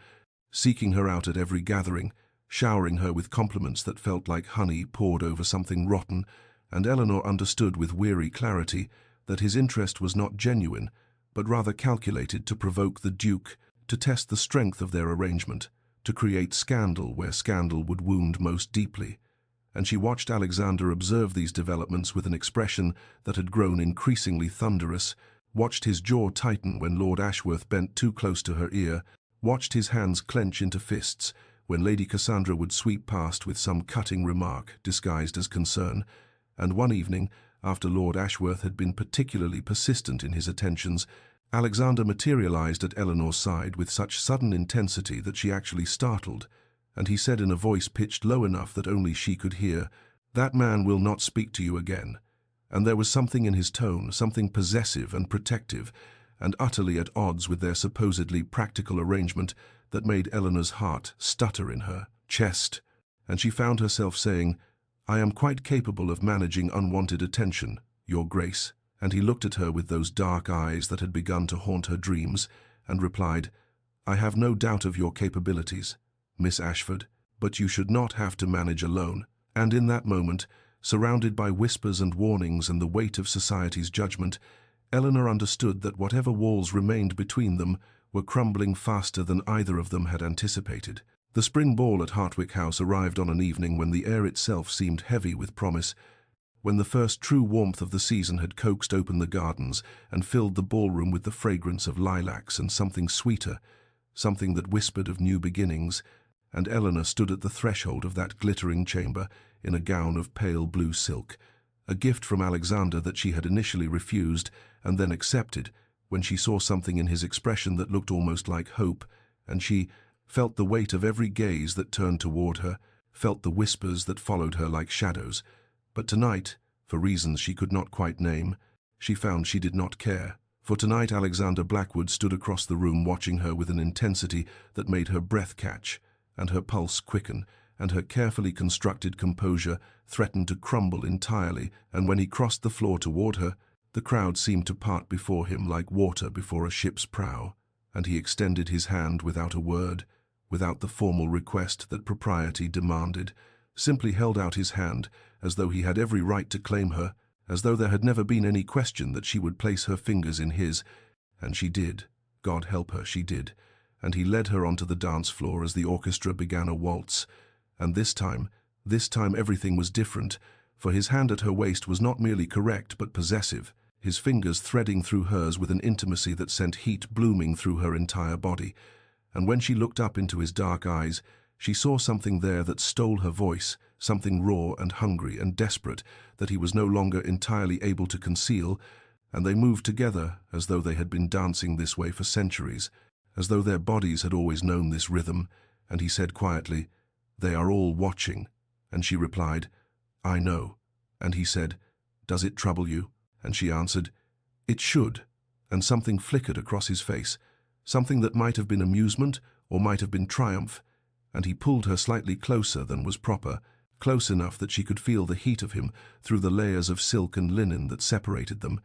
seeking her out at every gathering, showering her with compliments that felt like honey poured over something rotten, and Eleanor understood with weary clarity that his interest was not genuine, but rather calculated to provoke the Duke, to test the strength of their arrangement, to create scandal where scandal would wound most deeply. And she watched Alexander observe these developments with an expression that had grown increasingly thunderous, watched his jaw tighten when Lord Ashworth bent too close to her ear, watched his hands clench into fists when Lady Cassandra would sweep past with some cutting remark disguised as concern, and one evening, after Lord Ashworth had been particularly persistent in his attentions, Alexander materialized at Eleanor's side with such sudden intensity that she actually startled, and he said in a voice pitched low enough that only she could hear, "That man will not speak to you again. And there was something in his tone, something possessive and protective, and utterly at odds with their supposedly practical arrangement, that made Eleanor's heart stutter in her chest, and she found herself saying, "I am quite capable of managing unwanted attention, Your Grace." And he looked at her with those dark eyes that had begun to haunt her dreams, and replied, "I have no doubt of your capabilities, Miss Ashford, but you should not have to manage alone." And in that moment, surrounded by whispers and warnings and the weight of society's judgment, Eleanor understood that whatever walls remained between them were crumbling faster than either of them had anticipated. The spring ball at Hartwick House arrived on an evening when the air itself seemed heavy with promise, when the first true warmth of the season had coaxed open the gardens and filled the ballroom with the fragrance of lilacs and something sweeter, something that whispered of new beginnings, and Eleanor stood at the threshold of that glittering chamber in a gown of pale blue silk, a gift from Alexander that she had initially refused and then accepted when she saw something in his expression that looked almost like hope, and she felt the weight of every gaze that turned toward her, felt the whispers that followed her like shadows. But tonight, for reasons she could not quite name, she found she did not care. For tonight Alexander Blackwood stood across the room watching her with an intensity that made her breath catch, and her pulse quicken, and her carefully constructed composure threatened to crumble entirely, and when he crossed the floor toward her, the crowd seemed to part before him like water before a ship's prow, and he extended his hand without a word, without the formal request that propriety demanded, simply held out his hand as though he had every right to claim her, as though there had never been any question that she would place her fingers in his, and she did. God help her, she did. And he led her onto the dance floor as the orchestra began a waltz, and this time everything was different, for his hand at her waist was not merely correct but possessive, his fingers threading through hers with an intimacy that sent heat blooming through her entire body. And when she looked up into his dark eyes, she saw something there that stole her voice, something raw and hungry and desperate that he was no longer entirely able to conceal, and they moved together as though they had been dancing this way for centuries, as though their bodies had always known this rhythm, and he said quietly, "They are all watching," and she replied, "I know," and he said, "Does it trouble you?" And she answered, "It should," and something flickered across his face, something that might have been amusement or might have been triumph, and he pulled her slightly closer than was proper, close enough that she could feel the heat of him through the layers of silk and linen that separated them,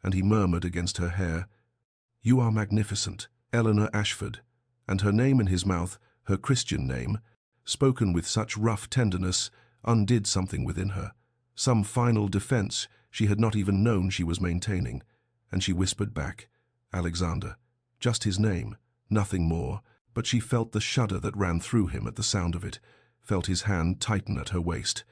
and he murmured against her hair, "You are magnificent, Eleanor Ashford," and her name in his mouth, her Christian name, spoken with such rough tenderness, undid something within her, some final defense she had not even known she was maintaining, and she whispered back, "Alexander," just his name, nothing more, but she felt the shudder that ran through him at the sound of it, felt his hand tighten at her waist,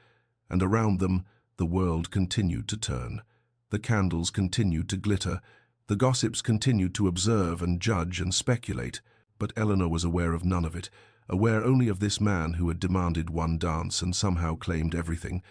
and around them the world continued to turn. The candles continued to glitter, the gossips continued to observe and judge and speculate, but Eleanor was aware of none of it, aware only of this man who had demanded one dance and somehow claimed everything.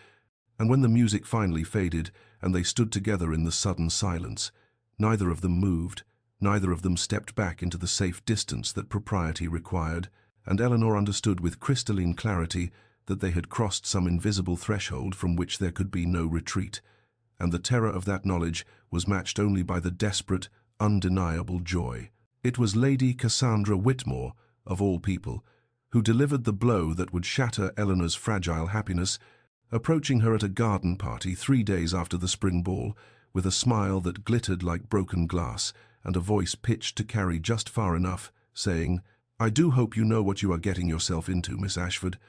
And when the music finally faded and they stood together in the sudden silence, neither of them moved, neither of them stepped back into the safe distance that propriety required, and Eleanor understood with crystalline clarity that they had crossed some invisible threshold from which there could be no retreat, and the terror of that knowledge was matched only by the desperate, undeniable joy. It was Lady Cassandra Whitmore, of all people, who delivered the blow that would shatter Eleanor's fragile happiness, approaching her at a garden party 3 days after the spring ball, with a smile that glittered like broken glass and a voice pitched to carry just far enough, saying, "I do hope you know what you are getting yourself into, Miss Ashford,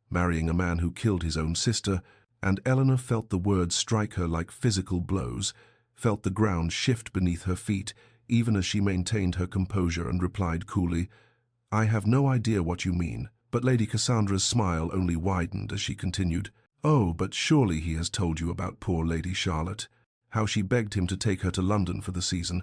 marrying a man who killed his own sister," and Eleanor felt the words strike her like physical blows, felt the ground shift beneath her feet, even as she maintained her composure and replied coolly, "I have no idea what you mean," but Lady Cassandra's smile only widened as she continued, "Oh, but surely he has told you about poor Lady Charlotte, how she begged him to take her to London for the season,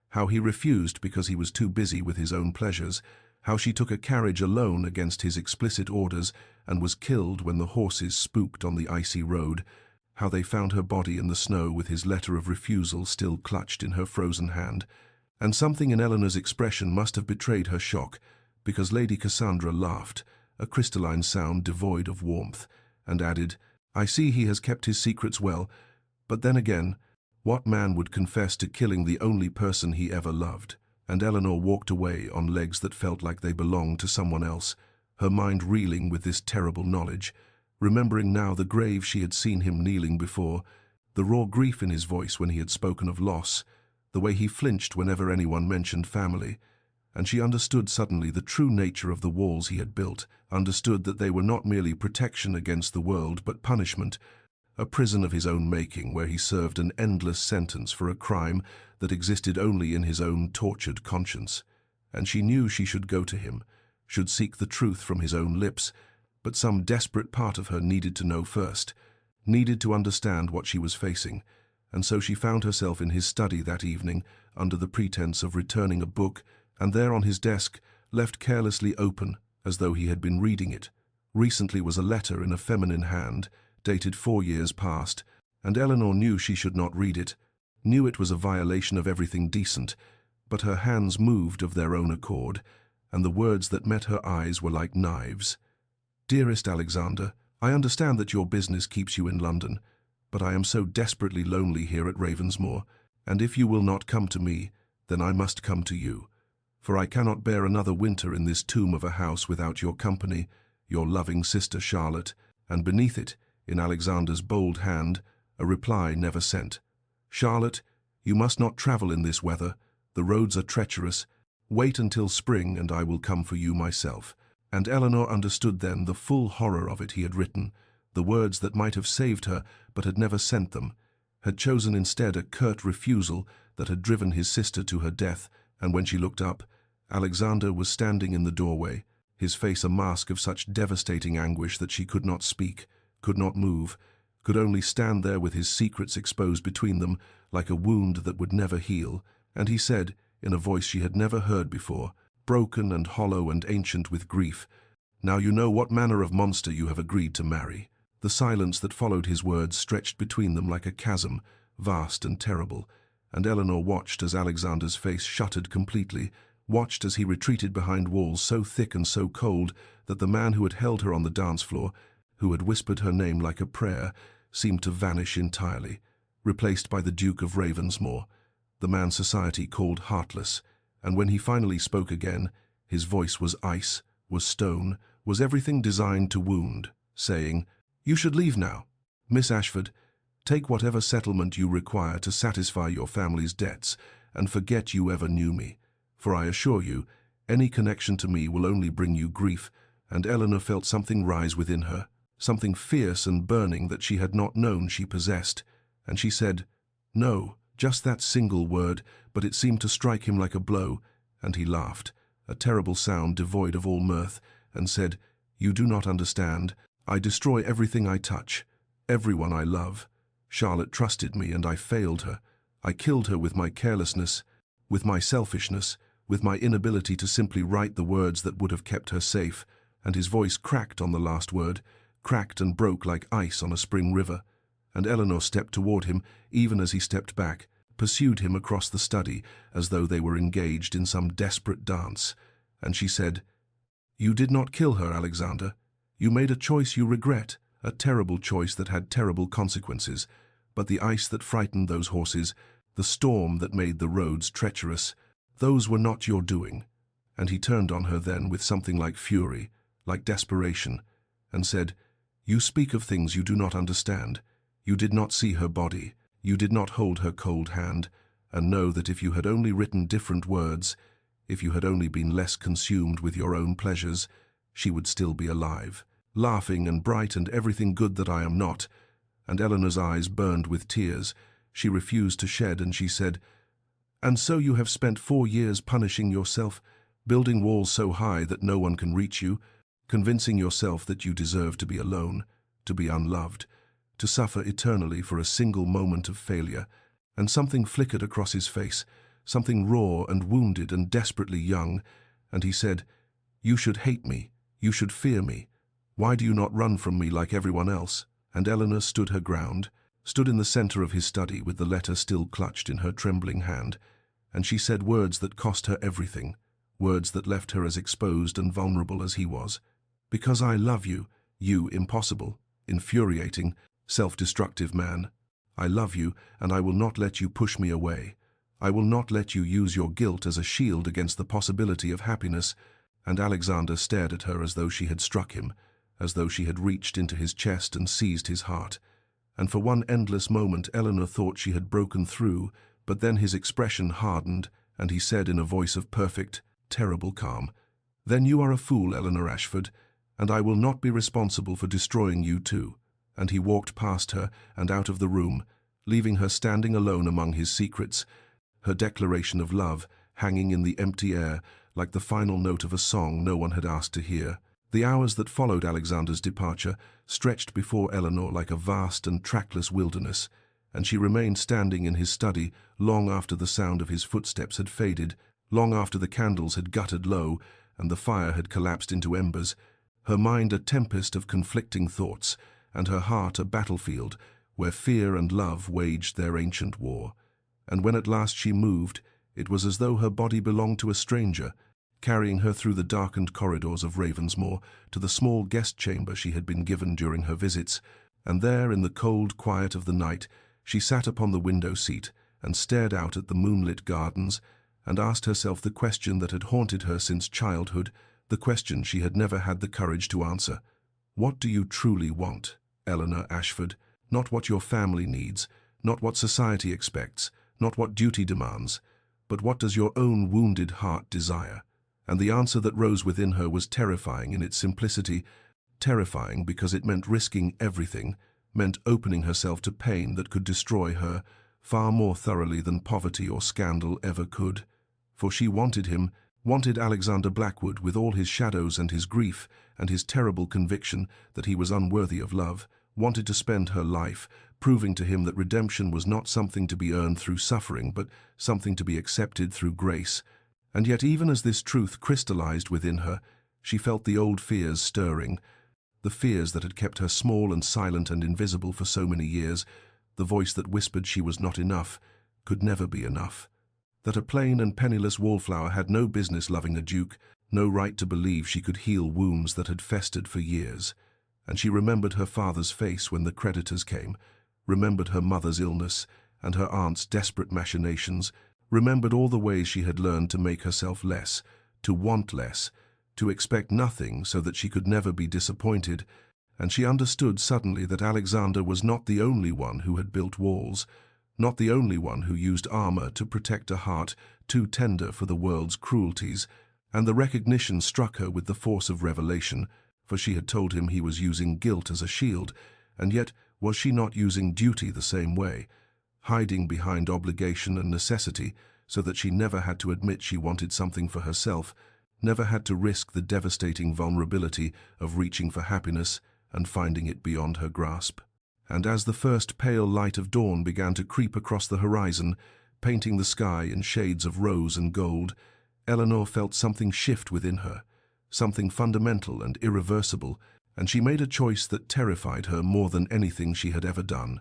how he refused because he was too busy with his own pleasures, how she took a carriage alone against his explicit orders and was killed when the horses spooked on the icy road, how they found her body in the snow with his letter of refusal still clutched in her frozen hand, and something in Eleanor's expression must have betrayed her shock, because Lady Cassandra laughed, a crystalline sound devoid of warmth, and added, "I see he has kept his secrets well, But then again, what man would confess to killing the only person he ever loved? And Eleanor walked away on legs that felt like they belonged to someone else, her mind reeling with this terrible knowledge, remembering now the grave she had seen him kneeling before, the raw grief in his voice when he had spoken of loss, the way he flinched whenever anyone mentioned family. And she understood suddenly the true nature of the walls he had built, understood that they were not merely protection against the world but punishment, a prison of his own making where he served an endless sentence for a crime that existed only in his own tortured conscience. And she knew she should go to him, should seek the truth from his own lips, but some desperate part of her needed to know first, needed to understand what she was facing, and so she found herself in his study that evening under the pretense of returning a book, and there on his desk, left carelessly open, as though he had been reading it, recently was a letter in a feminine hand, dated 4 years past, and Eleanor knew she should not read it, knew it was a violation of everything decent, but her hands moved of their own accord, and the words that met her eyes were like knives. "Dearest Alexander, I understand that your business keeps you in London, but I am so desperately lonely here at Ravensmoor, and if you will not come to me, then I must come to you. For I cannot bear another winter in this tomb of a house without your company, your loving sister Charlotte," and beneath it, in Alexander's bold hand, a reply never sent. "Charlotte, you must not travel in this weather. The roads are treacherous. Wait until spring and I will come for you myself." And Eleanor understood then the full horror of it he had written, the words that might have saved her but had never sent them, had chosen instead a curt refusal that had driven his sister to her death, and when she looked up, Alexander was standing in the doorway, his face a mask of such devastating anguish that she could not speak, could not move, could only stand there with his secrets exposed between them like a wound that would never heal, and he said, in a voice she had never heard before, broken and hollow and ancient with grief, "Now you know what manner of monster you have agreed to marry." The silence that followed his words stretched between them like a chasm, vast and terrible, and Eleanor watched as Alexander's face shuttered completely, watched as he retreated behind walls so thick and so cold that the man who had held her on the dance floor, who had whispered her name like a prayer, seemed to vanish entirely, replaced by the Duke of Ravensmoor, the man society called heartless, and when he finally spoke again, his voice was ice, was stone, was everything designed to wound, saying, "You should leave now. Miss Ashford, take whatever settlement you require to satisfy your family's debts, and forget you ever knew me, for I assure you, any connection to me will only bring you grief." And Eleanor felt something rise within her, something fierce and burning that she had not known she possessed, and she said, "No," just that single word, but it seemed to strike him like a blow, and he laughed, a terrible sound devoid of all mirth, and said, "You do not understand. I destroy everything I touch, everyone I love. Charlotte trusted me and I failed her. I killed her with my carelessness, with my selfishness, with my inability to simply write the words that would have kept her safe," and his voice cracked on the last word, cracked and broke like ice on a spring river, and Eleanor stepped toward him even as he stepped back, pursued him across the study as though they were engaged in some desperate dance, and she said, "You did not kill her, Alexander. You made a choice you regret, a terrible choice that had terrible consequences, but the ice that frightened those horses, the storm that made the roads treacherous, those were not your doing." And he turned on her then with something like fury, like desperation, and said, "You speak of things you do not understand. You did not see her body, you did not hold her cold hand, and know that if you had only written different words, if you had only been less consumed with your own pleasures, she would still be alive, laughing and bright and everything good that I am not." And Eleanor's eyes burned with tears. She refused to shed, and she said, "And so you have spent 4 years punishing yourself, building walls so high that no one can reach you, convincing yourself that you deserve to be alone, to be unloved, to suffer eternally for a single moment of failure." And something flickered across his face, something raw and wounded and desperately young, and he said, "You should hate me, you should fear me. Why do you not run from me like everyone else?" And Eleanor stood her ground, stood in the center of his study with the letter still clutched in her trembling hand, and she said words that cost her everything, words that left her as exposed and vulnerable as he was. "Because I love you, you impossible, infuriating, self-destructive man. I love you, and I will not let you push me away. I will not let you use your guilt as a shield against the possibility of happiness." And Alexander stared at her as though she had struck him, as though she had reached into his chest and seized his heart. And for one endless moment Eleanor thought she had broken through, but then his expression hardened, and he said in a voice of perfect, terrible calm, "Then you are a fool, Eleanor Ashford, and I will not be responsible for destroying you too." And he walked past her and out of the room, leaving her standing alone among his secrets, her declaration of love hanging in the empty air like the final note of a song no one had asked to hear. The hours that followed Alexander's departure stretched before Eleanor like a vast and trackless wilderness, and she remained standing in his study long after the sound of his footsteps had faded, long after the candles had guttered low and the fire had collapsed into embers, her mind a tempest of conflicting thoughts, and her heart a battlefield where fear and love waged their ancient war. And when at last she moved, it was as though her body belonged to a stranger, carrying her through the darkened corridors of Ravensmoor to the small guest chamber she had been given during her visits, and there, in the cold quiet of the night, she sat upon the window seat and stared out at the moonlit gardens and asked herself the question that had haunted her since childhood, the question she had never had the courage to answer. What do you truly want, Eleanor Ashford? Not what your family needs, not what society expects, not what duty demands, but what does your own wounded heart desire? And the answer that rose within her was terrifying in its simplicity, terrifying because it meant risking everything, meant opening herself to pain that could destroy her far more thoroughly than poverty or scandal ever could. For she wanted him, wanted Alexander Blackwood with all his shadows and his grief and his terrible conviction that he was unworthy of love, wanted to spend her life proving to him that redemption was not something to be earned through suffering, but something to be accepted through grace. And yet even as this truth crystallized within her, she felt the old fears stirring, the fears that had kept her small and silent and invisible for so many years, the voice that whispered she was not enough, could never be enough, that a plain and penniless wallflower had no business loving a duke, no right to believe she could heal wounds that had festered for years. And she remembered her father's face when the creditors came, remembered her mother's illness and her aunt's desperate machinations, remembered all the ways she had learned to make herself less, to want less, to expect nothing so that she could never be disappointed, and she understood suddenly that Alexander was not the only one who had built walls, not the only one who used armor to protect a heart too tender for the world's cruelties, and the recognition struck her with the force of revelation, for she had told him he was using guilt as a shield, and yet was she not using duty the same way, hiding behind obligation and necessity so that she never had to admit she wanted something for herself, never had to risk the devastating vulnerability of reaching for happiness and finding it beyond her grasp? And as the first pale light of dawn began to creep across the horizon, painting the sky in shades of rose and gold, Eleanor felt something shift within her, something fundamental and irreversible, and she made a choice that terrified her more than anything she had ever done,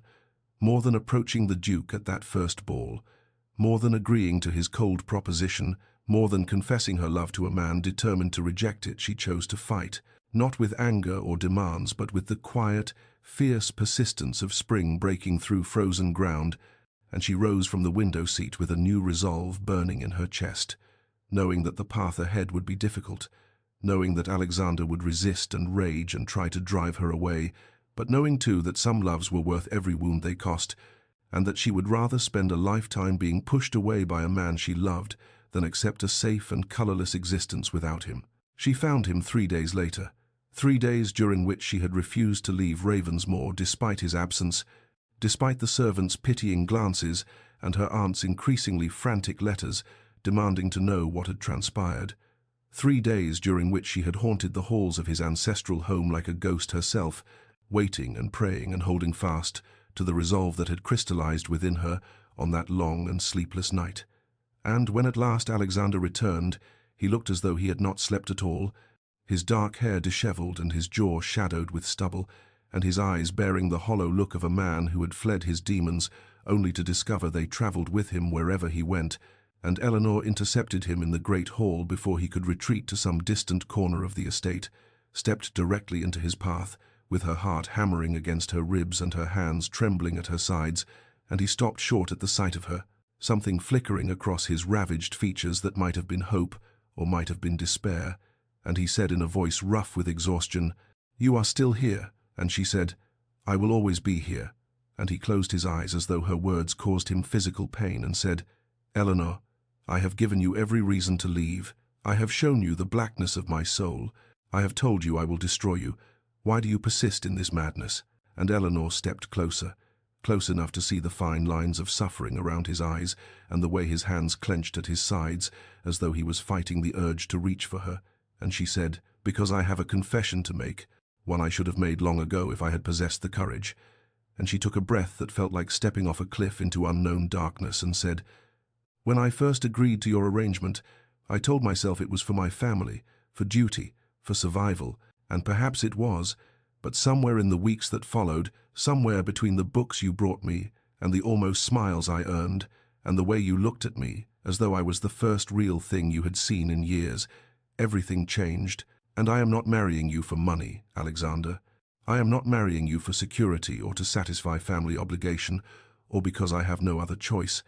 more than approaching the Duke at that first ball, more than agreeing to his cold proposition, more than confessing her love to a man determined to reject it. She chose to fight, not with anger or demands, but with the quiet, fierce persistence of spring breaking through frozen ground, and she rose from the window seat with a new resolve burning in her chest, knowing that the path ahead would be difficult, knowing that Alexander would resist and rage and try to drive her away, but knowing too that some loves were worth every wound they cost, and that she would rather spend a lifetime being pushed away by a man she loved than accept a safe and colorless existence without him. She found him 3 days later, 3 days during which she had refused to leave Ravensmoor despite his absence, despite the servants' pitying glances and her aunt's increasingly frantic letters demanding to know what had transpired. 3 days during which she had haunted the halls of his ancestral home like a ghost herself, waiting and praying and holding fast to the resolve that had crystallized within her on that long and sleepless night. And when at last Alexander returned, he looked as though he had not slept at all, his dark hair disheveled and his jaw shadowed with stubble, and his eyes bearing the hollow look of a man who had fled his demons only to discover they travelled with him wherever he went, and Eleanor intercepted him in the great hall before he could retreat to some distant corner of the estate, stepped directly into his path, with her heart hammering against her ribs and her hands trembling at her sides, and he stopped short at the sight of her, something flickering across his ravaged features that might have been hope or might have been despair, and he said in a voice rough with exhaustion, "You are still here," and she said, "I will always be here," and he closed his eyes as though her words caused him physical pain and said, "Eleanor, I have given you every reason to leave. I have shown you the blackness of my soul. I have told you I will destroy you. Why do you persist in this madness?" And Eleanor stepped closer, close enough to see the fine lines of suffering around his eyes and the way his hands clenched at his sides as though he was fighting the urge to reach for her. And she said, "Because I have a confession to make, one I should have made long ago if I had possessed the courage." And she took a breath that felt like stepping off a cliff into unknown darkness and said, "When I first agreed to your arrangement, I told myself it was for my family, for duty, for survival, and perhaps it was, but somewhere in the weeks that followed, somewhere between the books you brought me and the almost smiles I earned, and the way you looked at me, as though I was the first real thing you had seen in years, everything changed. And I am not marrying you for money, Alexander. I am not marrying you for security or to satisfy family obligation, or because I have no other choice.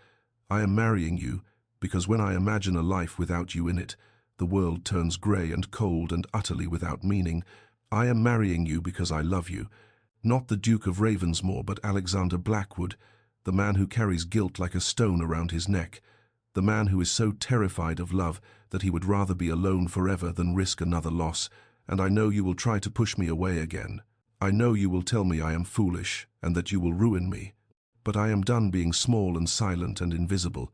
I am marrying you because when I imagine a life without you in it, the world turns grey and cold and utterly without meaning. I am marrying you because I love you. Not the Duke of Ravensmoor, but Alexander Blackwood, the man who carries guilt like a stone around his neck, the man who is so terrified of love that he would rather be alone forever than risk another loss. And I know you will try to push me away again. I know you will tell me I am foolish and that you will ruin me. But I am done being small and silent and invisible.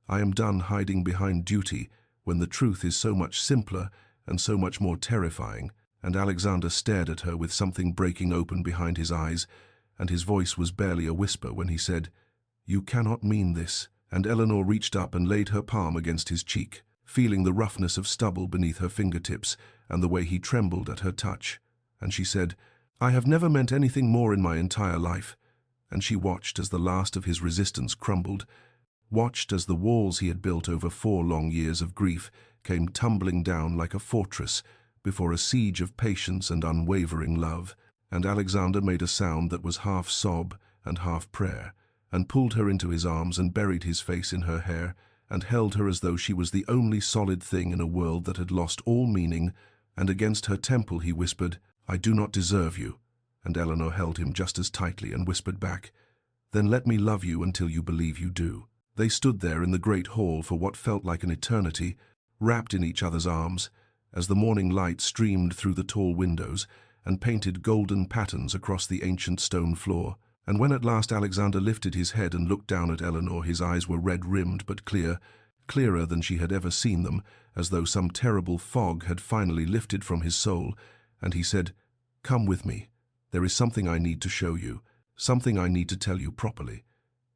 I am done hiding behind duty when the truth is so much simpler and so much more terrifying." And Alexander stared at her with something breaking open behind his eyes, and his voice was barely a whisper when he said, "You cannot mean this." And Eleanor reached up and laid her palm against his cheek, feeling the roughness of stubble beneath her fingertips and the way he trembled at her touch. And she said, "I have never meant anything more in my entire life." And she watched as the last of his resistance crumbled, watched as the walls he had built over 4 long years of grief came tumbling down like a fortress before a siege of patience and unwavering love. And Alexander made a sound that was half sob and half prayer, and pulled her into his arms and buried his face in her hair, and held her as though she was the only solid thing in a world that had lost all meaning, and against her temple he whispered, "I do not deserve you." And Eleanor held him just as tightly and whispered back, "Then let me love you until you believe you do." They stood there in the great hall for what felt like an eternity, wrapped in each other's arms, as the morning light streamed through the tall windows and painted golden patterns across the ancient stone floor. And when at last Alexander lifted his head and looked down at Eleanor, his eyes were red-rimmed but clear, clearer than she had ever seen them, as though some terrible fog had finally lifted from his soul, and he said, "Come with me. There is something I need to show you, something I need to tell you properly."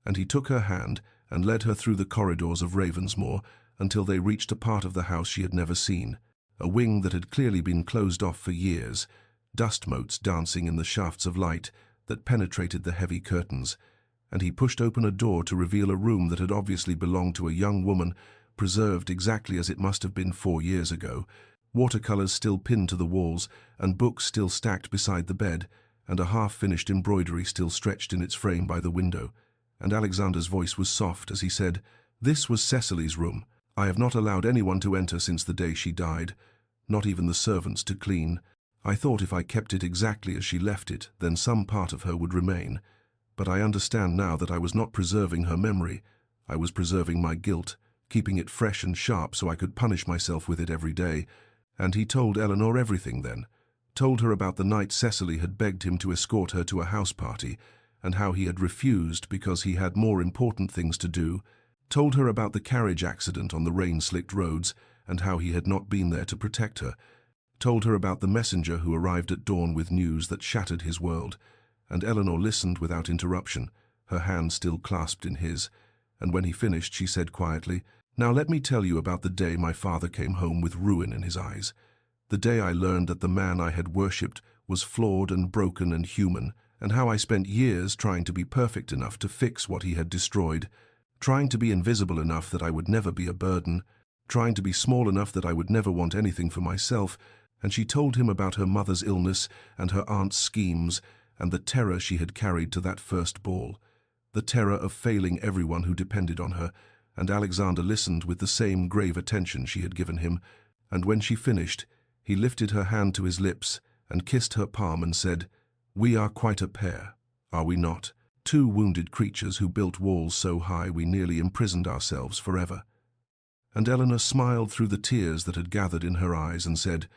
And he took her hand and led her through the corridors of Ravensmoor until they reached a part of the house she had never seen, a wing that had clearly been closed off for years, dust motes dancing in the shafts of light that penetrated the heavy curtains, and he pushed open a door to reveal a room that had obviously belonged to a young woman, preserved exactly as it must have been 4 years ago, watercolors still pinned to the walls, and books still stacked beside the bed, and a half-finished embroidery still stretched in its frame by the window. And Alexander's voice was soft as he said, "This was Cecily's room. I have not allowed anyone to enter since the day she died, not even the servants to clean. I thought if I kept it exactly as she left it, then some part of her would remain. But I understand now that I was not preserving her memory. I was preserving my guilt, keeping it fresh and sharp so I could punish myself with it every day." And he told Eleanor everything then, told her about the night Cecily had begged him to escort her to a house party, and how he had refused because he had more important things to do, told her about the carriage accident on the rain-slicked roads and how he had not been there to protect her, told her about the messenger who arrived at dawn with news that shattered his world, and Eleanor listened without interruption, her hand still clasped in his, and when he finished she said quietly, "Now let me tell you about the day my father came home with ruin in his eyes, the day I learned that the man I had worshipped was flawed and broken and human, and how I spent years trying to be perfect enough to fix what he had destroyed, trying to be invisible enough that I would never be a burden, trying to be small enough that I would never want anything for myself." And she told him about her mother's illness and her aunt's schemes and the terror she had carried to that first ball. the terror of failing everyone who depended on her, and Alexander listened with the same grave attention she had given him, and when she finished, he lifted her hand to his lips and kissed her palm and said, "We are quite a pair, are we not? Two wounded creatures who built walls so high we nearly imprisoned ourselves forever." And Eleanor smiled through the tears that had gathered in her eyes and said,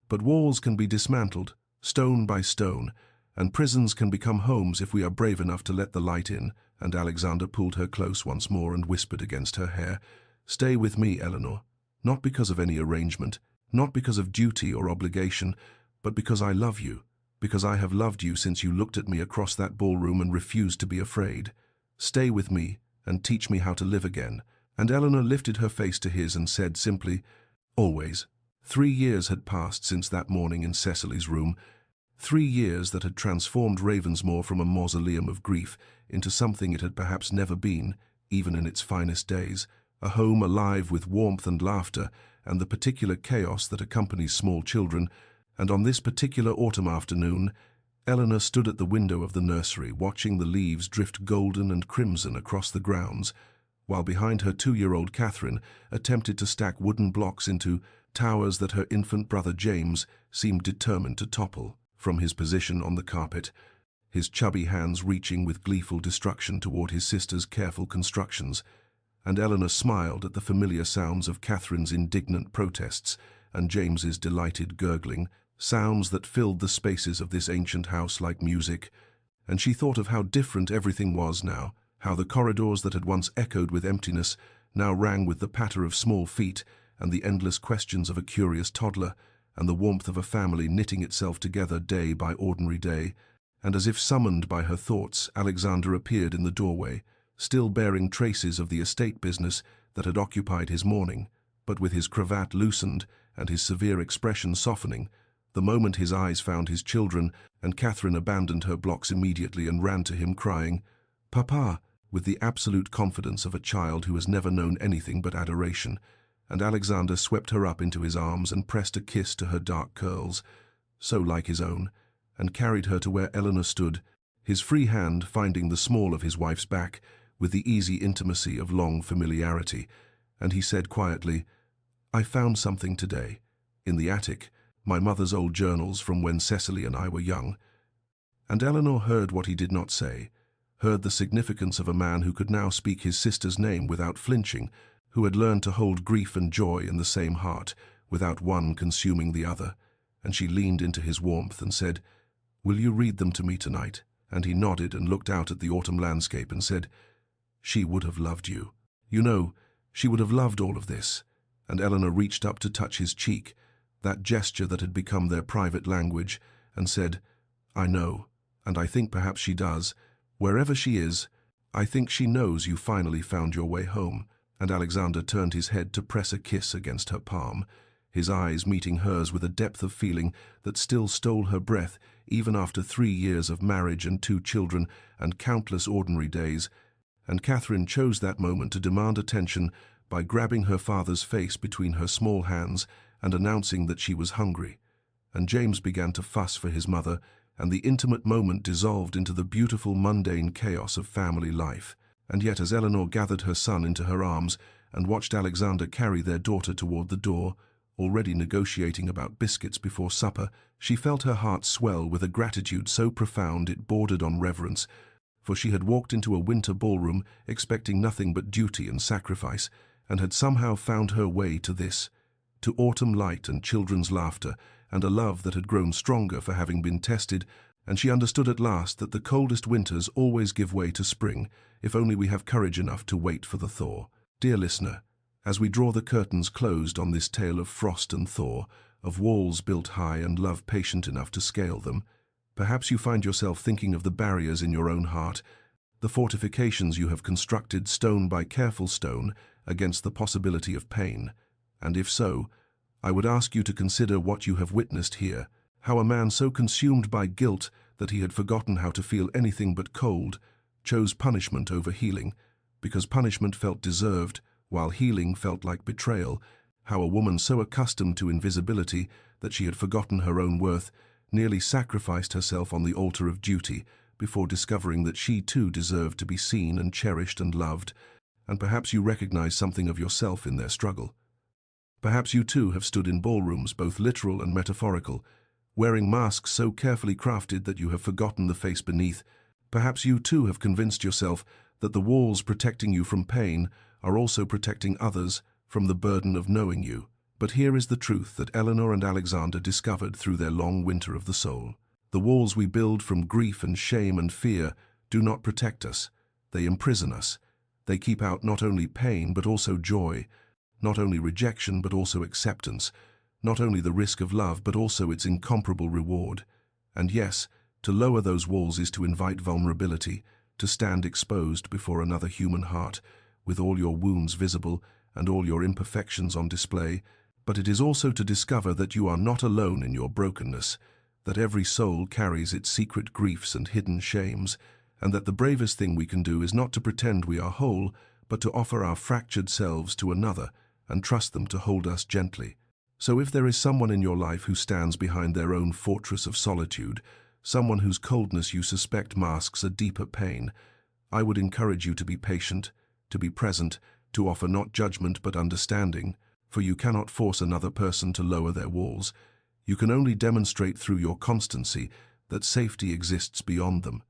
"But walls can be dismantled, stone by stone, and prisons can become homes if we are brave enough to let the light in." And Alexander pulled her close once more and whispered against her hair, "Stay with me, Eleanor, not because of any arrangement, not because of duty or obligation, but because I love you, because I have loved you since you looked at me across that ballroom and refused to be afraid. Stay with me and teach me how to live again." And Eleanor lifted her face to his and said simply, "Always." 3 years had passed since that morning in Cecily's room, 3 years that had transformed Ravensmoor from a mausoleum of grief into something it had perhaps never been, even in its finest days, a home alive with warmth and laughter and the particular chaos that accompanies small children. And on this particular autumn afternoon, Eleanor stood at the window of the nursery, watching the leaves drift golden and crimson across the grounds, while behind her 2-year-old Catherine attempted to stack wooden blocks into towers that her infant brother James seemed determined to topple from his position on the carpet, his chubby hands reaching with gleeful destruction toward his sister's careful constructions. And Eleanor smiled at the familiar sounds of Catherine's indignant protests and James's delighted gurgling, sounds that filled the spaces of this ancient house like music. And she thought of how different everything was now, how the corridors that had once echoed with emptiness now rang with the patter of small feet and the endless questions of a curious toddler, and the warmth of a family knitting itself together day by ordinary day. And as if summoned by her thoughts, Alexander appeared in the doorway, still bearing traces of the estate business that had occupied his morning, but with his cravat loosened and his severe expression softening. The moment his eyes found his children, and Catherine abandoned her blocks immediately and ran to him crying, "Papa," with the absolute confidence of a child who has never known anything but adoration, and Alexander swept her up into his arms and pressed a kiss to her dark curls, so like his own, and carried her to where Eleanor stood, his free hand finding the small of his wife's back with the easy intimacy of long familiarity, and he said quietly, "I found something today, in the attic, my mother's old journals from when Cecily and I were young." And Eleanor heard what he did not say, heard the significance of a man who could now speak his sister's name without flinching, who had learned to hold grief and joy in the same heart, without one consuming the other. And she leaned into his warmth and said, "Will you read them to me tonight?" And he nodded and looked out at the autumn landscape and said, "She would have loved you. You know, she would have loved all of this." And Eleanor reached up to touch his cheek, that gesture that had become their private language, and said, "I know, and I think perhaps she does. Wherever she is, I think she knows you finally found your way home." And Alexander turned his head to press a kiss against her palm, his eyes meeting hers with a depth of feeling that still stole her breath even after 3 years of marriage and 2 children and countless ordinary days. And Catherine chose that moment to demand attention by grabbing her father's face between her small hands and announcing that she was hungry. And James began to fuss for his mother, and the intimate moment dissolved into the beautiful mundane chaos of family life. And yet as Eleanor gathered her son into her arms and watched Alexander carry their daughter toward the door, already negotiating about biscuits before supper, she felt her heart swell with a gratitude so profound it bordered on reverence, for she had walked into a winter ballroom expecting nothing but duty and sacrifice, and had somehow found her way to this, to autumn light and children's laughter, and a love that had grown stronger for having been tested, and she understood at last that the coldest winters always give way to spring, if only we have courage enough to wait for the thaw. Dear listener, as we draw the curtains closed on this tale of frost and thaw, of walls built high and love patient enough to scale them, perhaps you find yourself thinking of the barriers in your own heart, the fortifications you have constructed stone by careful stone against the possibility of pain. And if so, I would ask you to consider what you have witnessed here, how a man so consumed by guilt that he had forgotten how to feel anything but cold, chose punishment over healing, because punishment felt deserved, while healing felt like betrayal, how a woman so accustomed to invisibility that she had forgotten her own worth, nearly sacrificed herself on the altar of duty, before discovering that she too deserved to be seen and cherished and loved, and perhaps you recognize something of yourself in their struggle. Perhaps you too have stood in ballrooms, both literal and metaphorical, wearing masks so carefully crafted that you have forgotten the face beneath. Perhaps you too have convinced yourself that the walls protecting you from pain are also protecting others from the burden of knowing you. But here is the truth that Eleanor and Alexander discovered through their long winter of the soul. The walls we build from grief and shame and fear do not protect us. They imprison us. They keep out not only pain but also joy, not only rejection but also acceptance, not only the risk of love but also its incomparable reward. And yes, to lower those walls is to invite vulnerability, to stand exposed before another human heart, with all your wounds visible and all your imperfections on display. But it is also to discover that you are not alone in your brokenness, that every soul carries its secret griefs and hidden shames, and that the bravest thing we can do is not to pretend we are whole, but to offer our fractured selves to another and trust them to hold us gently. So if there is someone in your life who stands behind their own fortress of solitude, someone whose coldness you suspect masks a deeper pain, I would encourage you to be patient, to be present, to offer not judgment but understanding, for you cannot force another person to lower their walls. You can only demonstrate through your constancy that safety exists beyond them.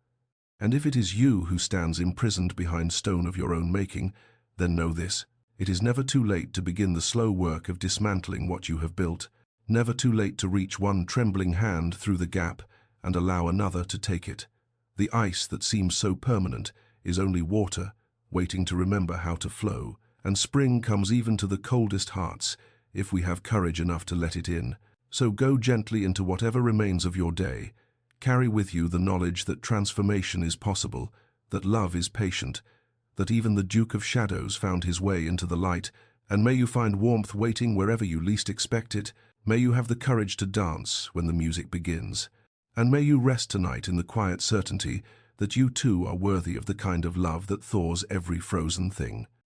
And if it is you who stands imprisoned behind stone of your own making, then know this: it is never too late to begin the slow work of dismantling what you have built, never too late to reach one trembling hand through the gap and allow another to take it. The ice that seems so permanent is only water waiting to remember how to flow, and spring comes even to the coldest hearts if we have courage enough to let it in. So go gently into whatever remains of your day. Carry with you the knowledge that transformation is possible, that love is patient, that even the Duke of Shadows found his way into the light, and may you find warmth waiting wherever you least expect it. May you have the courage to dance when the music begins. And may you rest tonight in the quiet certainty that you too are worthy of the kind of love that thaws every frozen thing.